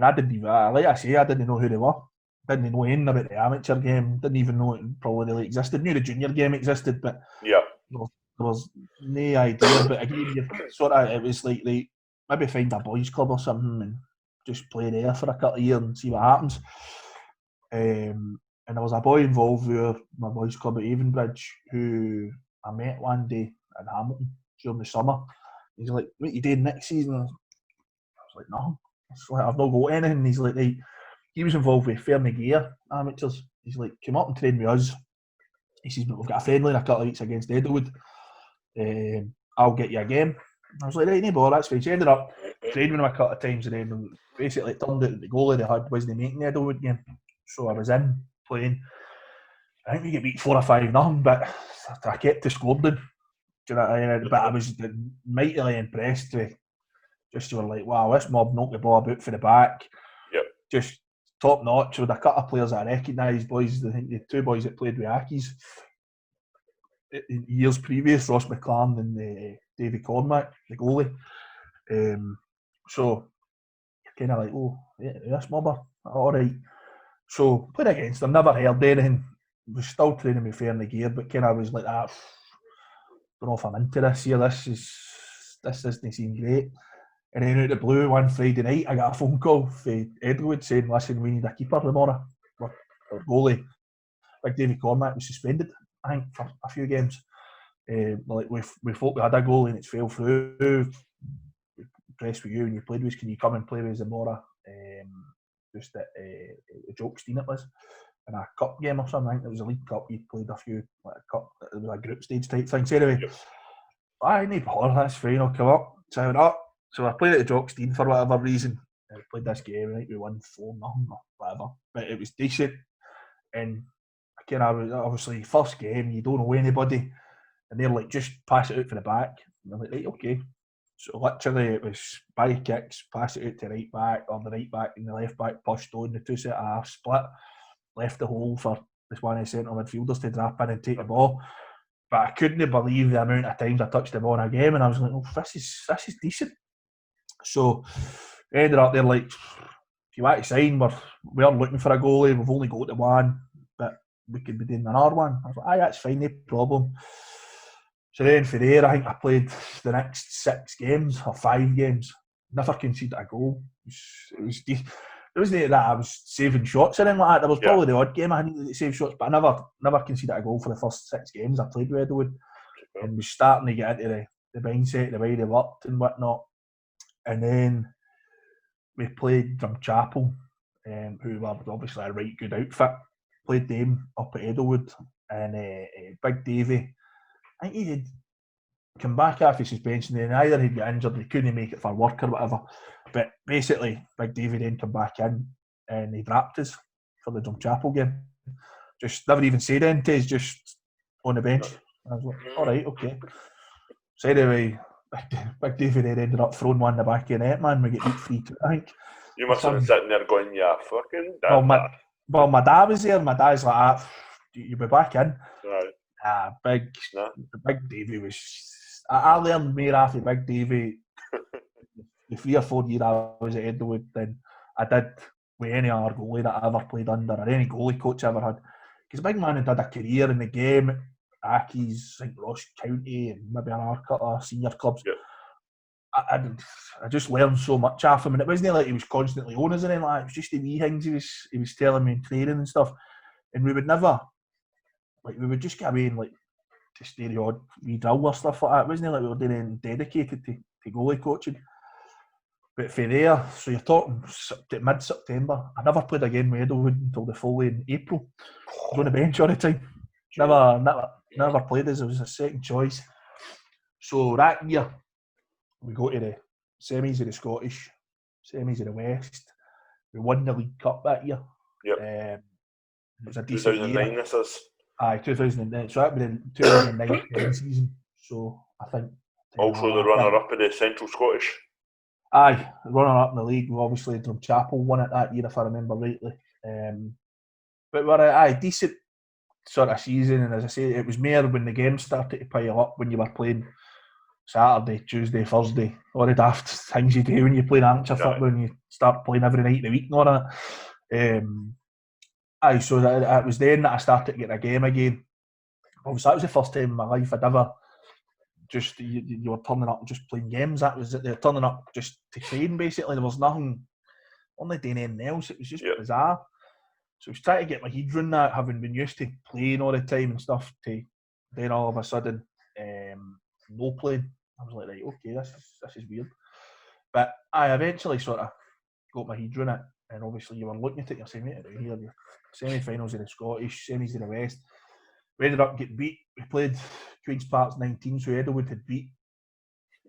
I didn't even, like I say, I didn't know who they were. Didn't know anything about the amateur game. Didn't even know it probably really existed. Knew the junior game existed, but there was no idea. But again, it was like they maybe find a boys' club or something and just play there for a couple of years and see what happens. And there was a boy involved with my boys' club at Avonbridge who I met one day in Hamilton during the summer. He's like, "What are you doing next season?" I was like, "No." I've not got anything. He's like, he was involved with Fairnagare amateurs. He's like, "Come up and train with us." He says, "But we've got a friendly in a couple of weeks against Edelwood. I'll get you a game." I was like, "Right, no bother, that's fine." So I ended up training with him a couple of times, and then basically it turned out that the goalie they had wasn't making the Edelwood game. So I was in playing. I think we get beat 4 or 5-0, but I kept the score down. Do you know what I mean? But I was mightily impressed with. Just you were like, wow, this mob knocked the ball about for the back. Yep. Just top notch with a couple of players that I recognise. Boys, I think the two boys that played with Accies in years previous, Ross McLaren and Davy Cormack, the goalie. So kind of like, oh, yeah, this mob are all right. So played against them, never heard anything. Was still training with Fairnagare, but kind of was like that. Don't know if I'm into this here. This doesn't seem great. And then out of the blue, one Friday night, I got a phone call from Edelwood saying, "Listen, we need a keeper tomorrow." Our goalie, like Davy Cormack, was suspended, I think, for a few games. like we thought we had a goal and it's fell through. Impressed with you and you played with us. Can you come and play with Zamora? Just at Jokestein it was. In a cup game or something. I think it was a League Cup. He played a few, like a cup, it was a group stage type thing. So anyway, I need bother, that's fine, I'll come up. So I went up. So I played at the Jokestein for whatever reason. I played this game, right? We won 4-0 or whatever. But it was decent. And again, I was obviously first game, you don't know anybody. And they're like, just pass it out for the back. And I'm like, right, okay. So literally it was by kicks, pass it out to right back, or the right back and the left back pushed on, the two set of half split, left the hole for this one of the centre midfielders to drop in and take the ball. But I couldn't believe the amount of times I touched the ball in a game, and I was like, oh, this is decent. So I ended up there like, if you want to sign, we're looking for a goalie, we've only got the one, but we could be doing another one. I was like, aye, that's fine, no problem. So then for there, I think I played the next 6 games or 5 games. Never conceded a goal. It wasn't that I was saving shots or anything like that. There was probably the odd game I needed to save shots, but I never conceded a goal for the first 6 games I played with Edelwood. And was starting to get into the mindset, the way they worked and whatnot. And then we played Drumchapel, who were obviously a right good outfit. Played them up at Edelwood, and Big Davy, I think he had come back after suspension, and either he'd get injured, he couldn't make it for work or whatever. But basically, Big Davy then come back in, and he wrapped us for the Drumchapel game. Just never even said anything, just on the bench. I was like, all right, okay. So anyway, Big Davy then ended up throwing one in the back of the net, man. We get beat 3-2, I think. You must have been sitting there going, yeah, fucking damn. Well, my dad was there. My dad's like, you'll be back in. Right. Big Davy was. I learned more after Big Davy the 3 or 4 years I was at Edelwood than I did with any other goalie that I ever played under, or any goalie coach I ever had. Because Big Man had had a career in the game, Accies, I think Ross County, and maybe another couple of senior clubs. Yep. I just learned so much off him, and it wasn't like he was constantly on us or anything like that. It was just the wee things he was telling me in training and stuff. And we would never, like, we would just get away and like to stay the odd wee drill or stuff like that. It wasn't like we were doing anything dedicated to goalie coaching. But for there, so you're talking mid-September. I never played again with Edelwood until the following April. I was on the bench all the time. Never played as it was a second choice. So that year, we go to the semis of the Scottish, semis of the West. We won the League Cup that year. Yep. It was a decent 2009 year. this is. Aye, 2009. So that would be the 2009 season. So I think. Also the runner-up of the Central Scottish. Aye, runner-up in the league. Obviously, Drumchapel won it that year, if I remember rightly. But we're a decent sort of season, and as I say, it was more when the games started to pile up, when you were playing Saturday, Tuesday, Thursday, all the daft things you do when you play amateur football, when you start playing every night of the week and all that. So that it was then that I started to get a game again. Obviously, that was the first time in my life I'd ever just, you were turning up and just playing games. That was it. They were turning up just to train, basically. There was nothing, only doing anything else. It was just bizarre. So I was trying to get my head around that, having been used to playing all the time and stuff, to then all of a sudden no playing. I was like, right, okay, this is weird. But I eventually sort of got my head around it, and obviously you were looking at it, you're saying, mate, here, the semi-finals of the Scottish, semis of the West. We ended up getting beat. We played Queen's Park's 19, so Edelwood had beat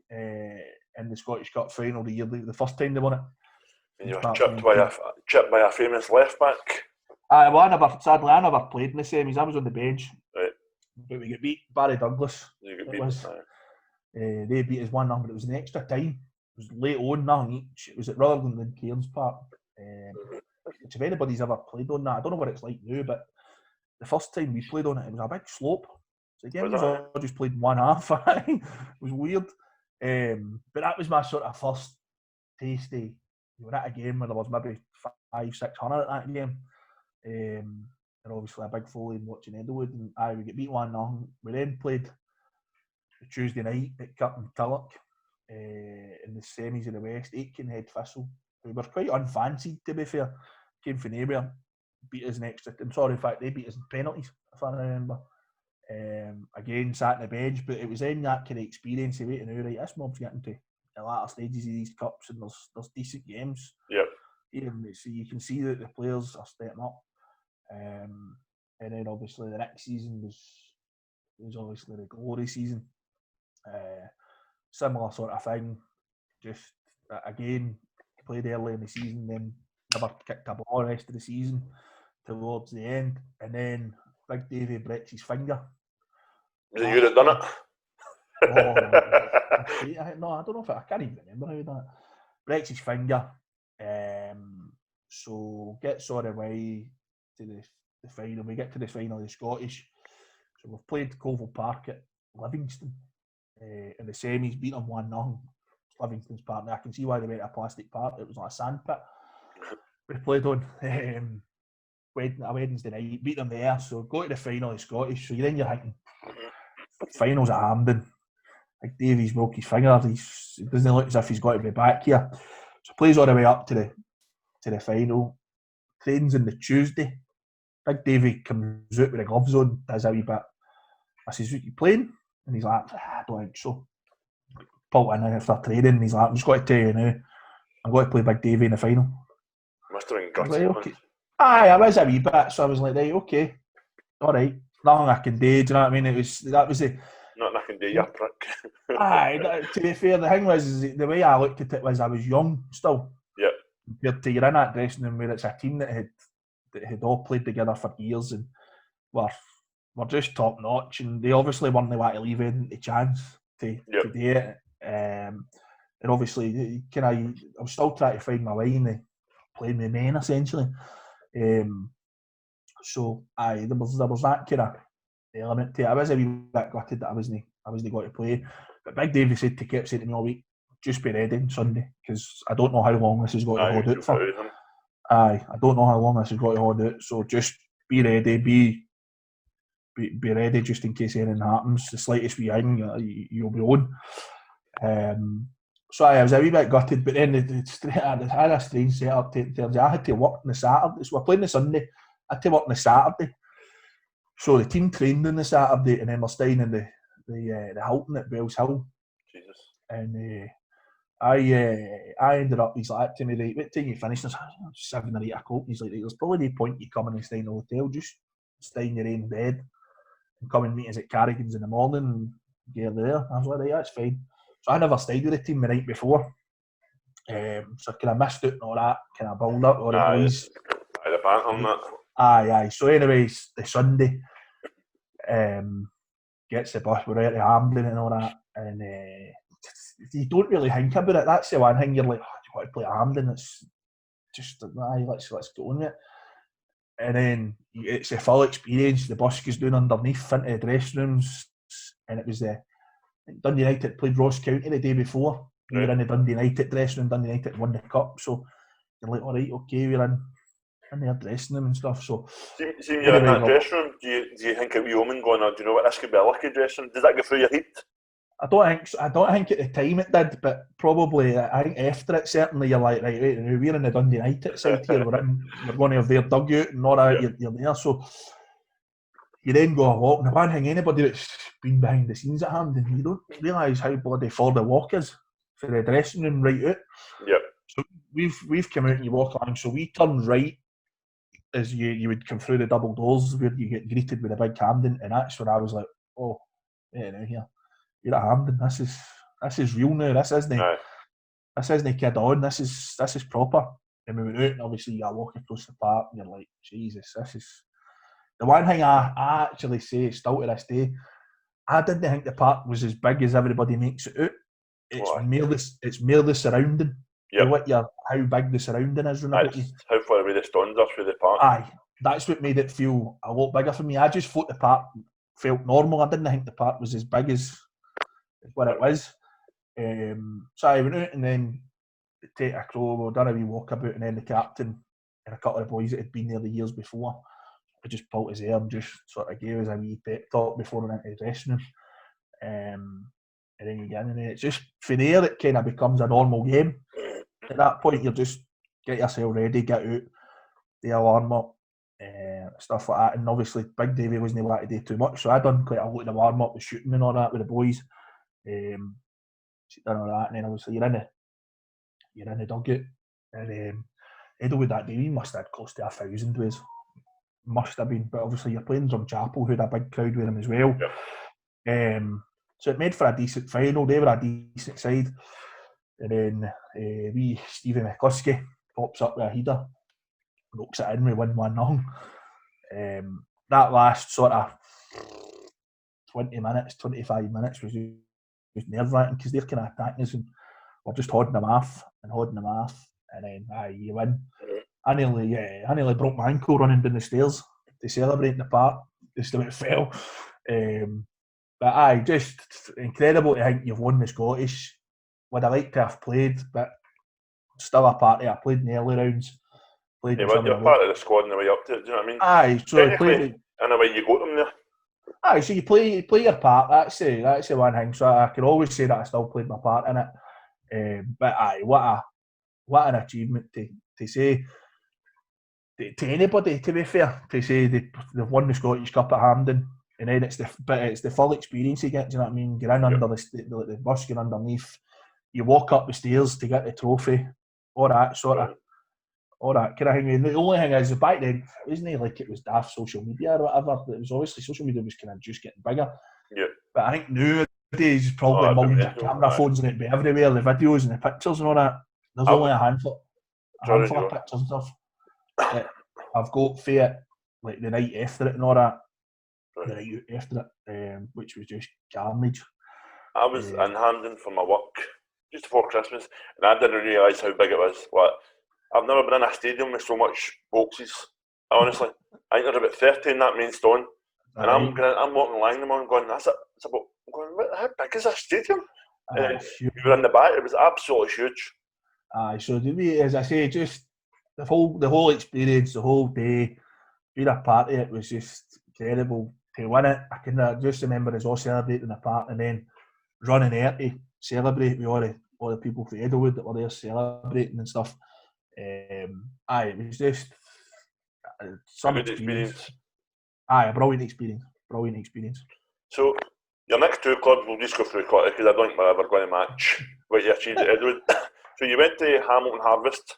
in the Scottish Cup final the first time they won it. And you were chipped by a famous left back. I never played in the semis. I was on the bench. Right. But we got beat. Barry Douglas. You got beat. They beat us 1-0, but it was an extra time. It was late on, nothing each. It was at Rutherglen and Cairns Park. Which if anybody's ever played on that, I don't know what it's like now, but the first time we played on it, it was a big slope. So again, we all just played one half. It was weird. But that was my sort of first taste. You were at a game where there was maybe 500-600 at that game. And obviously a big foley in watching Edelwood, and we get beat 1-0. We then played the Tuesday night at Kirton Tilloch in the semis of the West. Aikenhead Thistle, who were quite unfancied, to be fair, came from nowhere, beat us in extra. I'm sorry, in fact, they beat us in penalties, if I remember. Again, sat on the bench, but it was then that kind of experience of waiting, right, this mob's getting to the latter stages of these cups and there's decent games. Yep. So you can see that the players are stepping up. And then obviously the next season was obviously the glory season. Similar sort of thing. Just again, played early in the season, then never kicked a ball the rest of the season towards the end. And then Big Davey breaks his finger. Was it you that done it? No, I don't know if I can't even remember how that. Breaks his finger. So gets on the way to the final. We get to the final of the Scottish. So we've played Colville Park at Livingston in the semis, beat them 1-0. Livingston's partner. I can see why they went a plastic park. It was like a sand pit. We played on a Wednesday night, beat them there. So go to the final of the Scottish. So you're thinking, finals at Hamilton. Like Davies broke his finger. It doesn't look as if he's got to be back here. So plays all the way up to the final. Trains on the Tuesday. Big Davey comes out with the gloves on, does a wee bit. I says, "You playing?" And he's like, "I don't think so." Pulled in after training, and he's like, "I'm just going to tell you now, I'm going to play Big Davey in the final." Must have been gutted. Like, okay. Aye, I was a wee bit, so I was like, right, okay, all right, nothing I can do. Do you know what I mean? That was the. Nothing I can do, you prick. Aye, to be fair, the thing was, the way I looked at it was I was young still. Yeah. Compared to you're in that dressing room where it's a team that had all played together for years and were just top notch, and they obviously weren't want to leave anything to chance to do it. And obviously, I was still trying to find my way in playing with men essentially. So there was that kind of element to it. I was a wee bit gutted that I wasn't going to play. But Big Davey kept saying to me all week, just be ready on Sunday, because I don't know how long this is going to hold out for. I don't know how long this is going to hold out, so just be ready, be ready just in case anything happens. The slightest wee thing, you'll be on. So I was a wee bit gutted, but then I had a strange setup. I had to work on the Saturday, so we're playing the Sunday. I had to work on the Saturday. So the team trained on the Saturday, and then we're staying in the Hilton at Bells Hill. Jesus. And I ended up, he's like to me, right, what time you finished? I was like, 7 or 8 o'clock. He's like, there's probably no point you coming and staying in the hotel, just stay in your own bed and come and meet us at Carrigan's in the morning and get there. I was like, right, that's fine. So I never stayed with the team the night before. So kind of missed out and all that, kind of build up, all the boys. The bank on that. Aye. So anyways, the Sunday, gets the bus, we're out to Hamilton and all that, and you don't really think about it. That's the one thing, you're like, oh, you want to play at Hamilton? It's just, aye, let's go on it. And then it's a full experience. The bus goes down underneath into the dressing rooms, and it was Dundee United played Ross County the day before. We were in the Dundee United dressing room. Dundee United won the cup, so you're like, all right, okay, we're in their dressing room and stuff. So, see you're in that dressing room, do you think of your own going, oh, do you know what, this could be a lucky dressing room? Does that go through your head? I don't think so. I don't think at the time it did, but probably I think after it, certainly you're like, right, we're in the Dundee United side here, we're going to have their dugout and all that, you're there. So you then go a walk, and the one thing, anybody that's been behind the scenes at Hampden, you don't realise how bloody far the walk is for the dressing room right out. Yep. So we've come out and you walk along, so we turn right as you would come through the double doors where you get greeted with a big Hampden, and that's when I was like, oh, yeah, now here. You're at Hampden. This is real now. This isn't kid on. This is proper. And we went out, and obviously you walk across the park, and you're like, Jesus, this is the one thing I actually say still to this day. I didn't think the park was as big as everybody makes it out. It's mere the surrounding. Yep. How big the surrounding is. How far away the stands are through the park. Aye, that's what made it feel a lot bigger for me. I just thought the park felt normal. I didn't think the park was as big as what it was. So I went out, and then take a crow, we done a wee walkabout, and then the captain and a couple of boys that had been there the years before, I just pulled his hair and just sort of gave us a wee pep talk before we went into the dressing room. And then you get in, and it's just from there it kind of becomes a normal game. At that point, you just get yourself ready, get out, the alarm up, stuff like that. And obviously, Big Davey wasn't able to do too much, so I done quite a lot of the warm up, the shooting and all that with the boys. Done all that, and then obviously you're in the dugout, and Eddlewood that day we must have had close to 1,000 ways. Must have been, but obviously you're playing Drumchapel, who had a big crowd with them as well. Yep. So it made for a decent final. They were a decent side, and then wee Stevie McHugh pops up with a header, ropes it in, we win 1-0. That last sort of 20 minutes, 25 minutes was nerve-wracking because they're kind of attacking us and we're just holding them off, and then you win. I nearly broke my ankle running down the stairs to celebrate in the park, just about fell. But just incredible to think you've won the Scottish. Would I like to have played, but still a part of it. I played in the early rounds. You're part of the squad on the way up to it, do you know what I mean? So I played. And the way you got them there. So you play your part. That's the one thing. So I can always say that I still played my part in it. But what an achievement to say to anybody. To be fair, to say they've won the Scottish Cup at Hampden, and then it's the full experience you get. Do you know what I mean? You're in under the bus, you're underneath. You walk up the stairs to get the trophy. All that sort of. All that kind of thing. The only thing is, back then, it wasn't like it was daft social media or whatever. It was obviously social media was kind of just getting bigger. Yeah. But I think nowadays, probably millions of camera phones and it'd be everywhere, the videos and the pictures and all that. There's only a handful of pictures and stuff that I've got for it, like the night after it and all that. Right. The night after it, which was just carnage. I was in Hampden for my work just before Christmas, and I didn't realise how big it was. I've never been in a stadium with so much boxes. Honestly, I think there's about 30 in that main stand, and I'm walking along them and going, how big is this stadium? We were in the back. It was absolutely huge. So to me, as I say, just the whole experience, the whole day, being a part of it was just incredible. To win it, I can just remember us all celebrating the part, and then running there to celebrate with all the people from Eddlewood that were there celebrating and stuff. It was just some experience. A brilliant experience. So your next two clubs, we'll just go through quickly because I don't think we're ever going to match what you achieved at Eddlewood. So you went to Hamilton Harvest.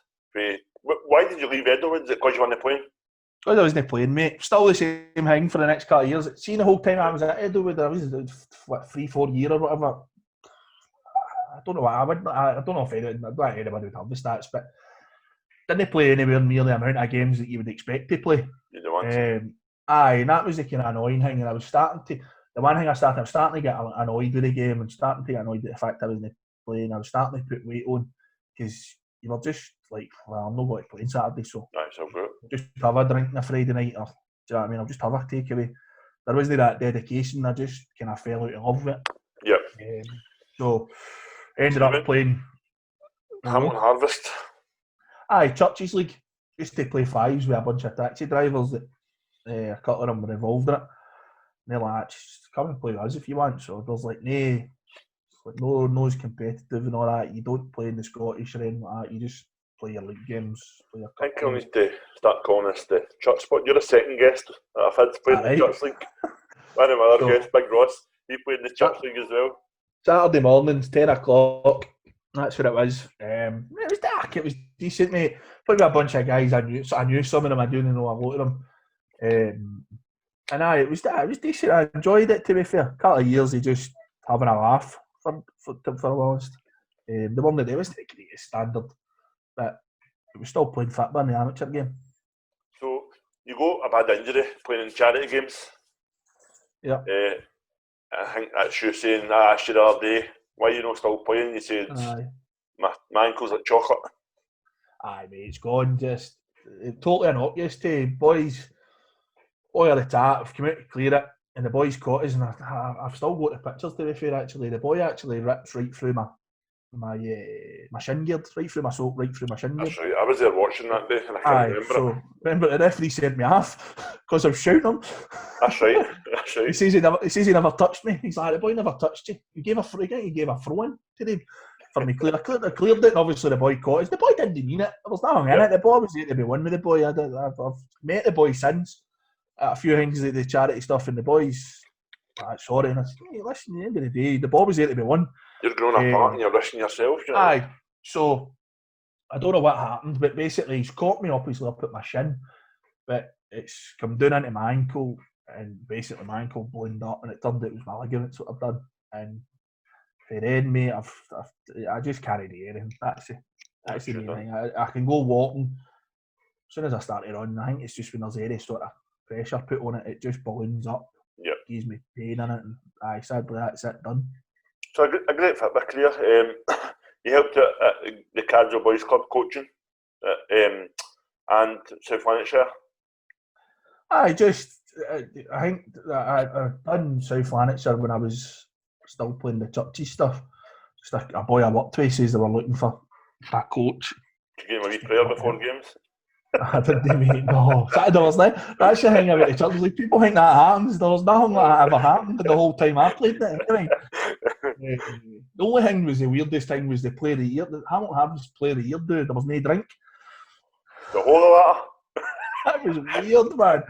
Why did you leave Eddlewood? Is it because you weren't playing? Because I wasn't playing, mate. Still the same thing for the next couple of years. See, the whole time I was at Eddlewood, I was 3-4 years or whatever. I don't know. I don't know if anybody would have the stats, but didn't play anywhere near the amount of games that you would expect to play. And that was the kind of annoying thing. And I was starting to get annoyed with the game and starting to get annoyed at the fact I wasn't playing. I was starting to put weight on because you were just like, well, I'm not going to play on Saturday, so just have a drink on a Friday night, or do you know what I mean? I'll just have a takeaway. There wasn't that dedication. I just kind of fell out of love with it. Yeah. So ended up playing Hamilton Harvest. Churches League. Used to play fives with a bunch of taxi drivers that a couple of them were involved in it. And they're like, just come and play with us if you want. So there's like no as competitive and all that. You don't play in the Scottish or anything like that. You just play your league games. I think I'll need to start calling this the church spot. You're the second guest that I've had to play in the church league. One of my other guests, Big Ross, he played in the church league as well. Saturday mornings, 10 o'clock. That's what it was. It was dark. It was decent, mate. Played with a bunch of guys I knew some of them. I do know a lot of them. It was decent. I enjoyed it, to be fair. A couple of years of just having a laugh, for honest. The one that they was the greatest standard, but it was still playing football in the amateur game. So you got a bad injury playing in charity games. Yeah. I think that's you saying, I asked you the other day, why are you not still playing? You said, my ankle's like chocolate. Aye, mate, it's gone. Just totally innocuous to boys. Boy at the top, I've come out to clear it, and the boys caught us, and I've still got the pictures, to be fair, actually. The boy actually rips right through my shin guard, right through my sock, right through my shin guard. That's right, I was there watching that day, and I can't remember it. Remember the referee sent me off because I was shouting him. That's right. He says he never touched me. He's like, the boy never touched you. You gave a throw in to him for me. I cleared it, and obviously the boy caught us. The boy didn't mean it. There was nothing in it. The boy was there to be won with the boy. I've met the boy since. a few things like the charity stuff and the boys, sorry, and I said, hey, listen, at the end of the day, the ball was there to be won. You're growing apart and you're rushing yourself. You know? Aye, so I don't know what happened, but basically he's caught me obviously up at my shin, but it's come down into my ankle, and basically my ankle bloomed up, and it turned out it was my ligaments what I've done. And for then, mate, I just can't do anything. That's the main thing. I can go walking. As soon as I start to run, I think it's just when there's any sort of pressure put on it, it just balloons up. Yep. Gives me pain in it, and sadly that's it, done. So a great football career. You helped at the Cardiff Boys Club coaching and South Lanarkshire. I think that I've done South Lanarkshire when I was still playing the churchy stuff. Just a boy I worked with says they were looking for a coach. Did you give him a wee prayer before games? I didn't mean no. Saturday was like that's the thing about the church. Like people think that happens. There was nothing like that ever happened the whole time I played it. Anyway. The only thing was the weirdest thing was the Player of the Year. Hamilton Accies Player of the Year, dude. There was no drink. The whole of that was weird, man.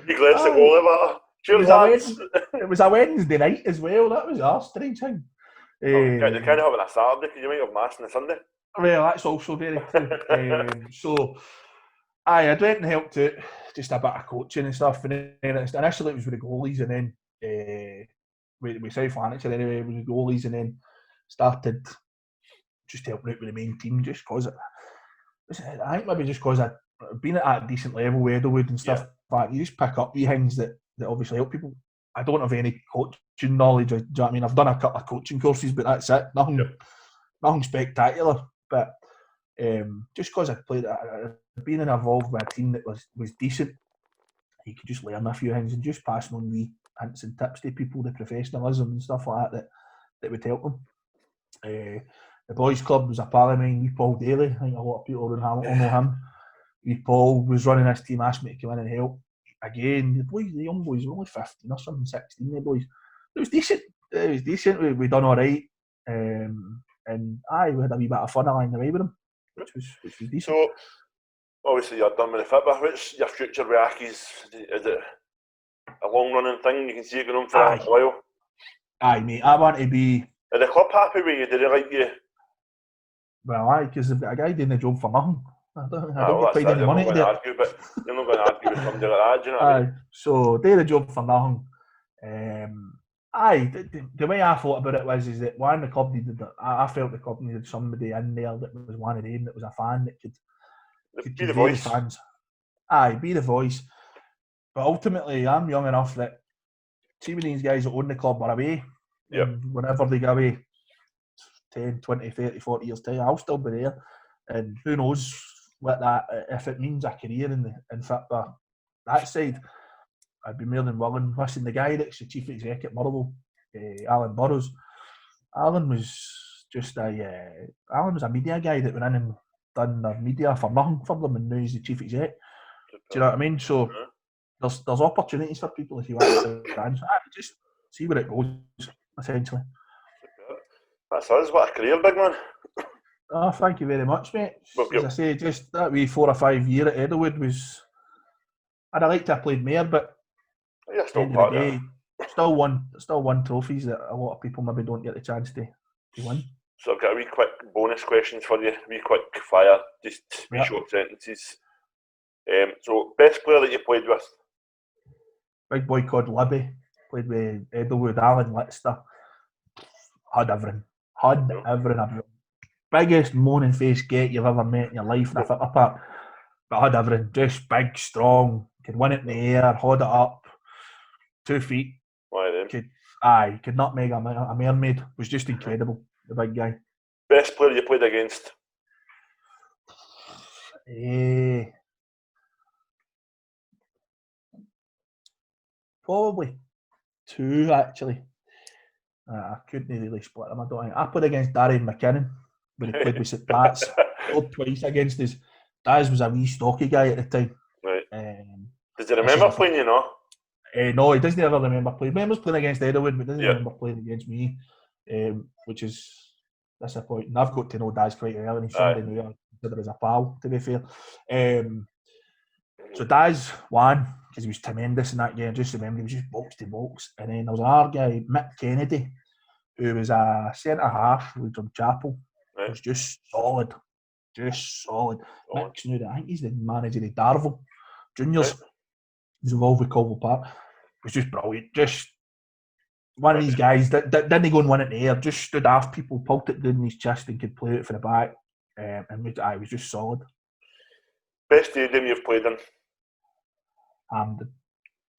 You glanced at all of that. Cheers, it was a Wednesday night as well. That was our strange thing. You can't have it on a Saturday because you might have mass on a Sunday. Well, that's also very true. So, I went and helped out just a bit of coaching and stuff. And then initially it was with the goalies, and then with South Lanarkshire anyway, with the goalies, and then started just helping out with the main team just because I think maybe just because I'd been at a decent level with Edelwood and stuff. But you just pick up wee things that obviously help people. I don't have any coaching knowledge. Do you know what I mean? I've done a couple of coaching courses, but that's it. Nothing spectacular. But just because I'd been involved with a team that was decent, you could just learn a few things and just passing on wee hints and tips to people, the professionalism and stuff like that would help them. The boys' club was a pal of mine, wee Paul Daly. I think a lot of people in Hamilton know him. Wee Paul was running this team, asked me to come in and help. Again, the young boys were only 15 or something, 16, the boys. It was decent. We done all right. And we had a wee bit of fun along the way with them, which was decent. So, obviously you're done with the football. What's your future with Accies? Is it a long-running thing? You can see it going on for a while? Aye, mate. I want to be... Are the club happy with you? Do they like you? Well, aye, because they've got a guy doing the job for nothing. I don't get paid any money to do it. But you're not going to argue with somebody like that, do you know what I mean? So, do the job for nothing. The way I thought about it is that one, the club needed... I felt the club needed somebody in there that was one of them, that was a fan, that could be the voice. The fans. Aye, be the voice. But ultimately, I'm young enough that, see when these guys that own the club are away, whenever they go away, 10, 20, 30, 40 years time, I'll still be there. And who knows what that, if it means a career in football. That side, I'd be more than willing. Listen, the guy that's the chief exec at Motherwell, Alan Burrows, Alan was a media guy that went in and done the media for nothing for them, and now he's the chief exec. Do you know what I mean? So there's opportunities for people if you want to dance. Just see where it goes, essentially. That's us. What a career, big man. Oh, thank you very much, mate. As I say, just that wee 4 or 5 year at Edelwood was... I'd have liked to have played more, but you're still part of it. Still won trophies that a lot of people maybe don't get the chance to win. So I've got a wee quick bonus questions for you, wee quick fire, just short sentences. So, best player that you played with? Big boy called Libby. Played with Edelwood, Alan Litster. Had everything. Biggest moaning face get you've ever met in your life in a football park. But had everything. Just big, strong, could win it in the air, hold it up, 2 feet. Why then? Could not make a mermaid. Was just incredible, the big guy. Best player you played against? Probably 2, actually. I couldn't really split them. I played against Darren McKinnon when he played with St Pat's. Scored twice against us. Daz was a wee stocky guy at the time. Right. Does he remember playing you, no? No, he doesn't ever remember playing. He remembers playing against Edelwood, but doesn't remember playing against me, which is disappointing. I've got to know Daz quite well, and he's somebody who I consider as a pal, to be fair. So Daz won, because he was tremendous in that game. I just remember he was just box to box. And then there was another guy, Mick Kennedy, who was a centre half with Drumchapel. Right. Was just solid. Mick's new, I think he's the manager of Darvel Juniors. Right. He's involved with Colville Park. It was just brilliant. Just one of these guys that didn't go and win it in the air, just stood off people, pulled it down his chest and could play it for the back. And it was just solid. Best stadium you've played in? Hampden.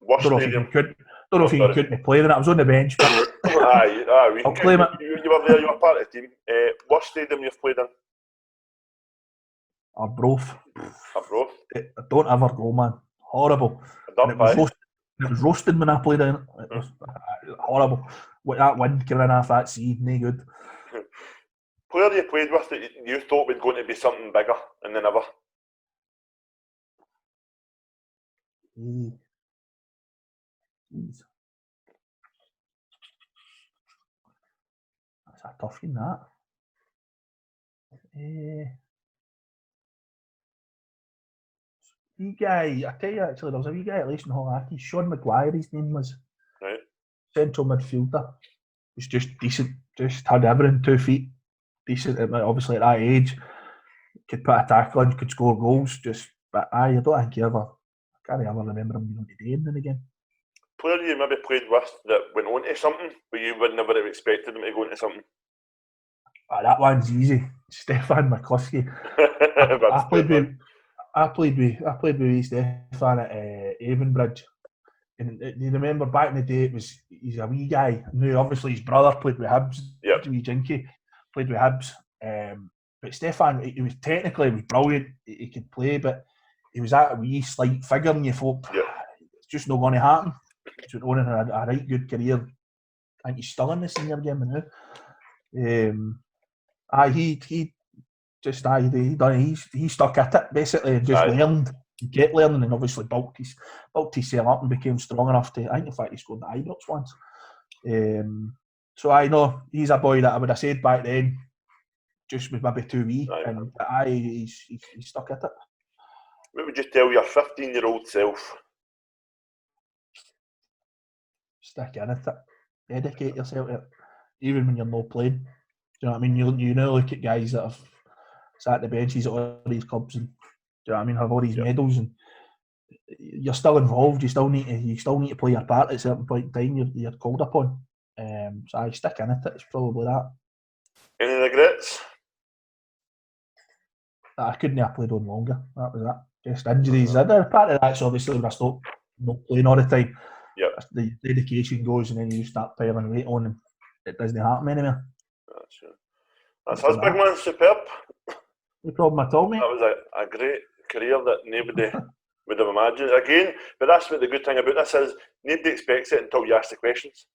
Worst Don't know stadium? if he couldn't be playing it. I was on the bench. But aye. I'll claim it. You were there, you were part of the team. Worst stadium you've played in? Arbroath. Arbroath? I don't ever go, man. Horrible. And it was roasting when I played in it. It was horrible. With that wind coming off that sea, no good. Player you played with that you thought was going to be something bigger and then never? That's a tough one, that. Wee guy, I tell you actually, there was a wee guy at Leiston Hall Accies, Sean Maguire, his name was. Right. Central midfielder. Was just decent, just had everything, 2 feet. Decent, obviously at that age. Could put a tackle in, could score goals, but I don't think I can't ever remember him being on the day and then again. Player you maybe played with that went on to something, but you would never have expected him to go into something? That one's easy. Stefan McHugh. I played with Stefan at Avonbridge. And you remember back in the day, he's a wee guy. Now, obviously, his brother played with Hibs. Yep. Wee Jinky played with Hibs. But Stefan, he was brilliant. He could play, but he was that wee slight figure, and you thought, it's just not going to happen. He's on a right good career. I think he's still in the senior game now. He stuck at it basically and just learned. He kept learning and obviously built himself up and became strong enough to. I think in fact he scored the Ibrox once. So I know he's a boy that I would have said back then, just was maybe too wee, and he's stuck at it. What would you tell your 15-year-old self? Stick in at it. Dedicate yourself to it, even when you're not playing. Do you know what I mean? You know, look at guys that have sat at the benches at all these clubs and, do you know what I mean, have all these medals, and you're still involved. You still need to play your part at a certain point in time. You're called upon. So I stick in it. It's probably that. Any regrets? I couldn't have played on longer. That was that. Just injuries. Part of that's obviously when I stopped not playing all the time. Yeah. The dedication goes, and then you start piling weight on, and it doesn't happen anymore. That's us, big man. Superb. No problem at all, mate. That was a great career that nobody would have imagined. Again, but that's what the good thing about this is. Nobody expects it until you ask the questions.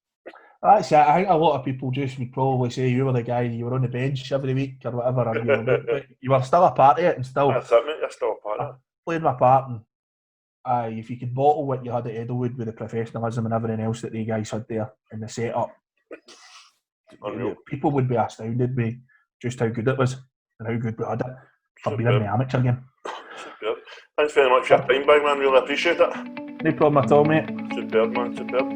That's it. I think a lot of people just would probably say you were the guy, you were on the bench every week or whatever, or but you were still a part of it, and still. That's it, mate. You're still a part of it. Played my part, and if you could bottle what you had at Edelwood with the professionalism and everything else that the guys had there and the setup, people would be astounded by just how good it was and how good we had it for being in the amateur game. Superb. Thanks very much for your time, big man. Really appreciate it. No problem at all, mate. Superb, man. Superb.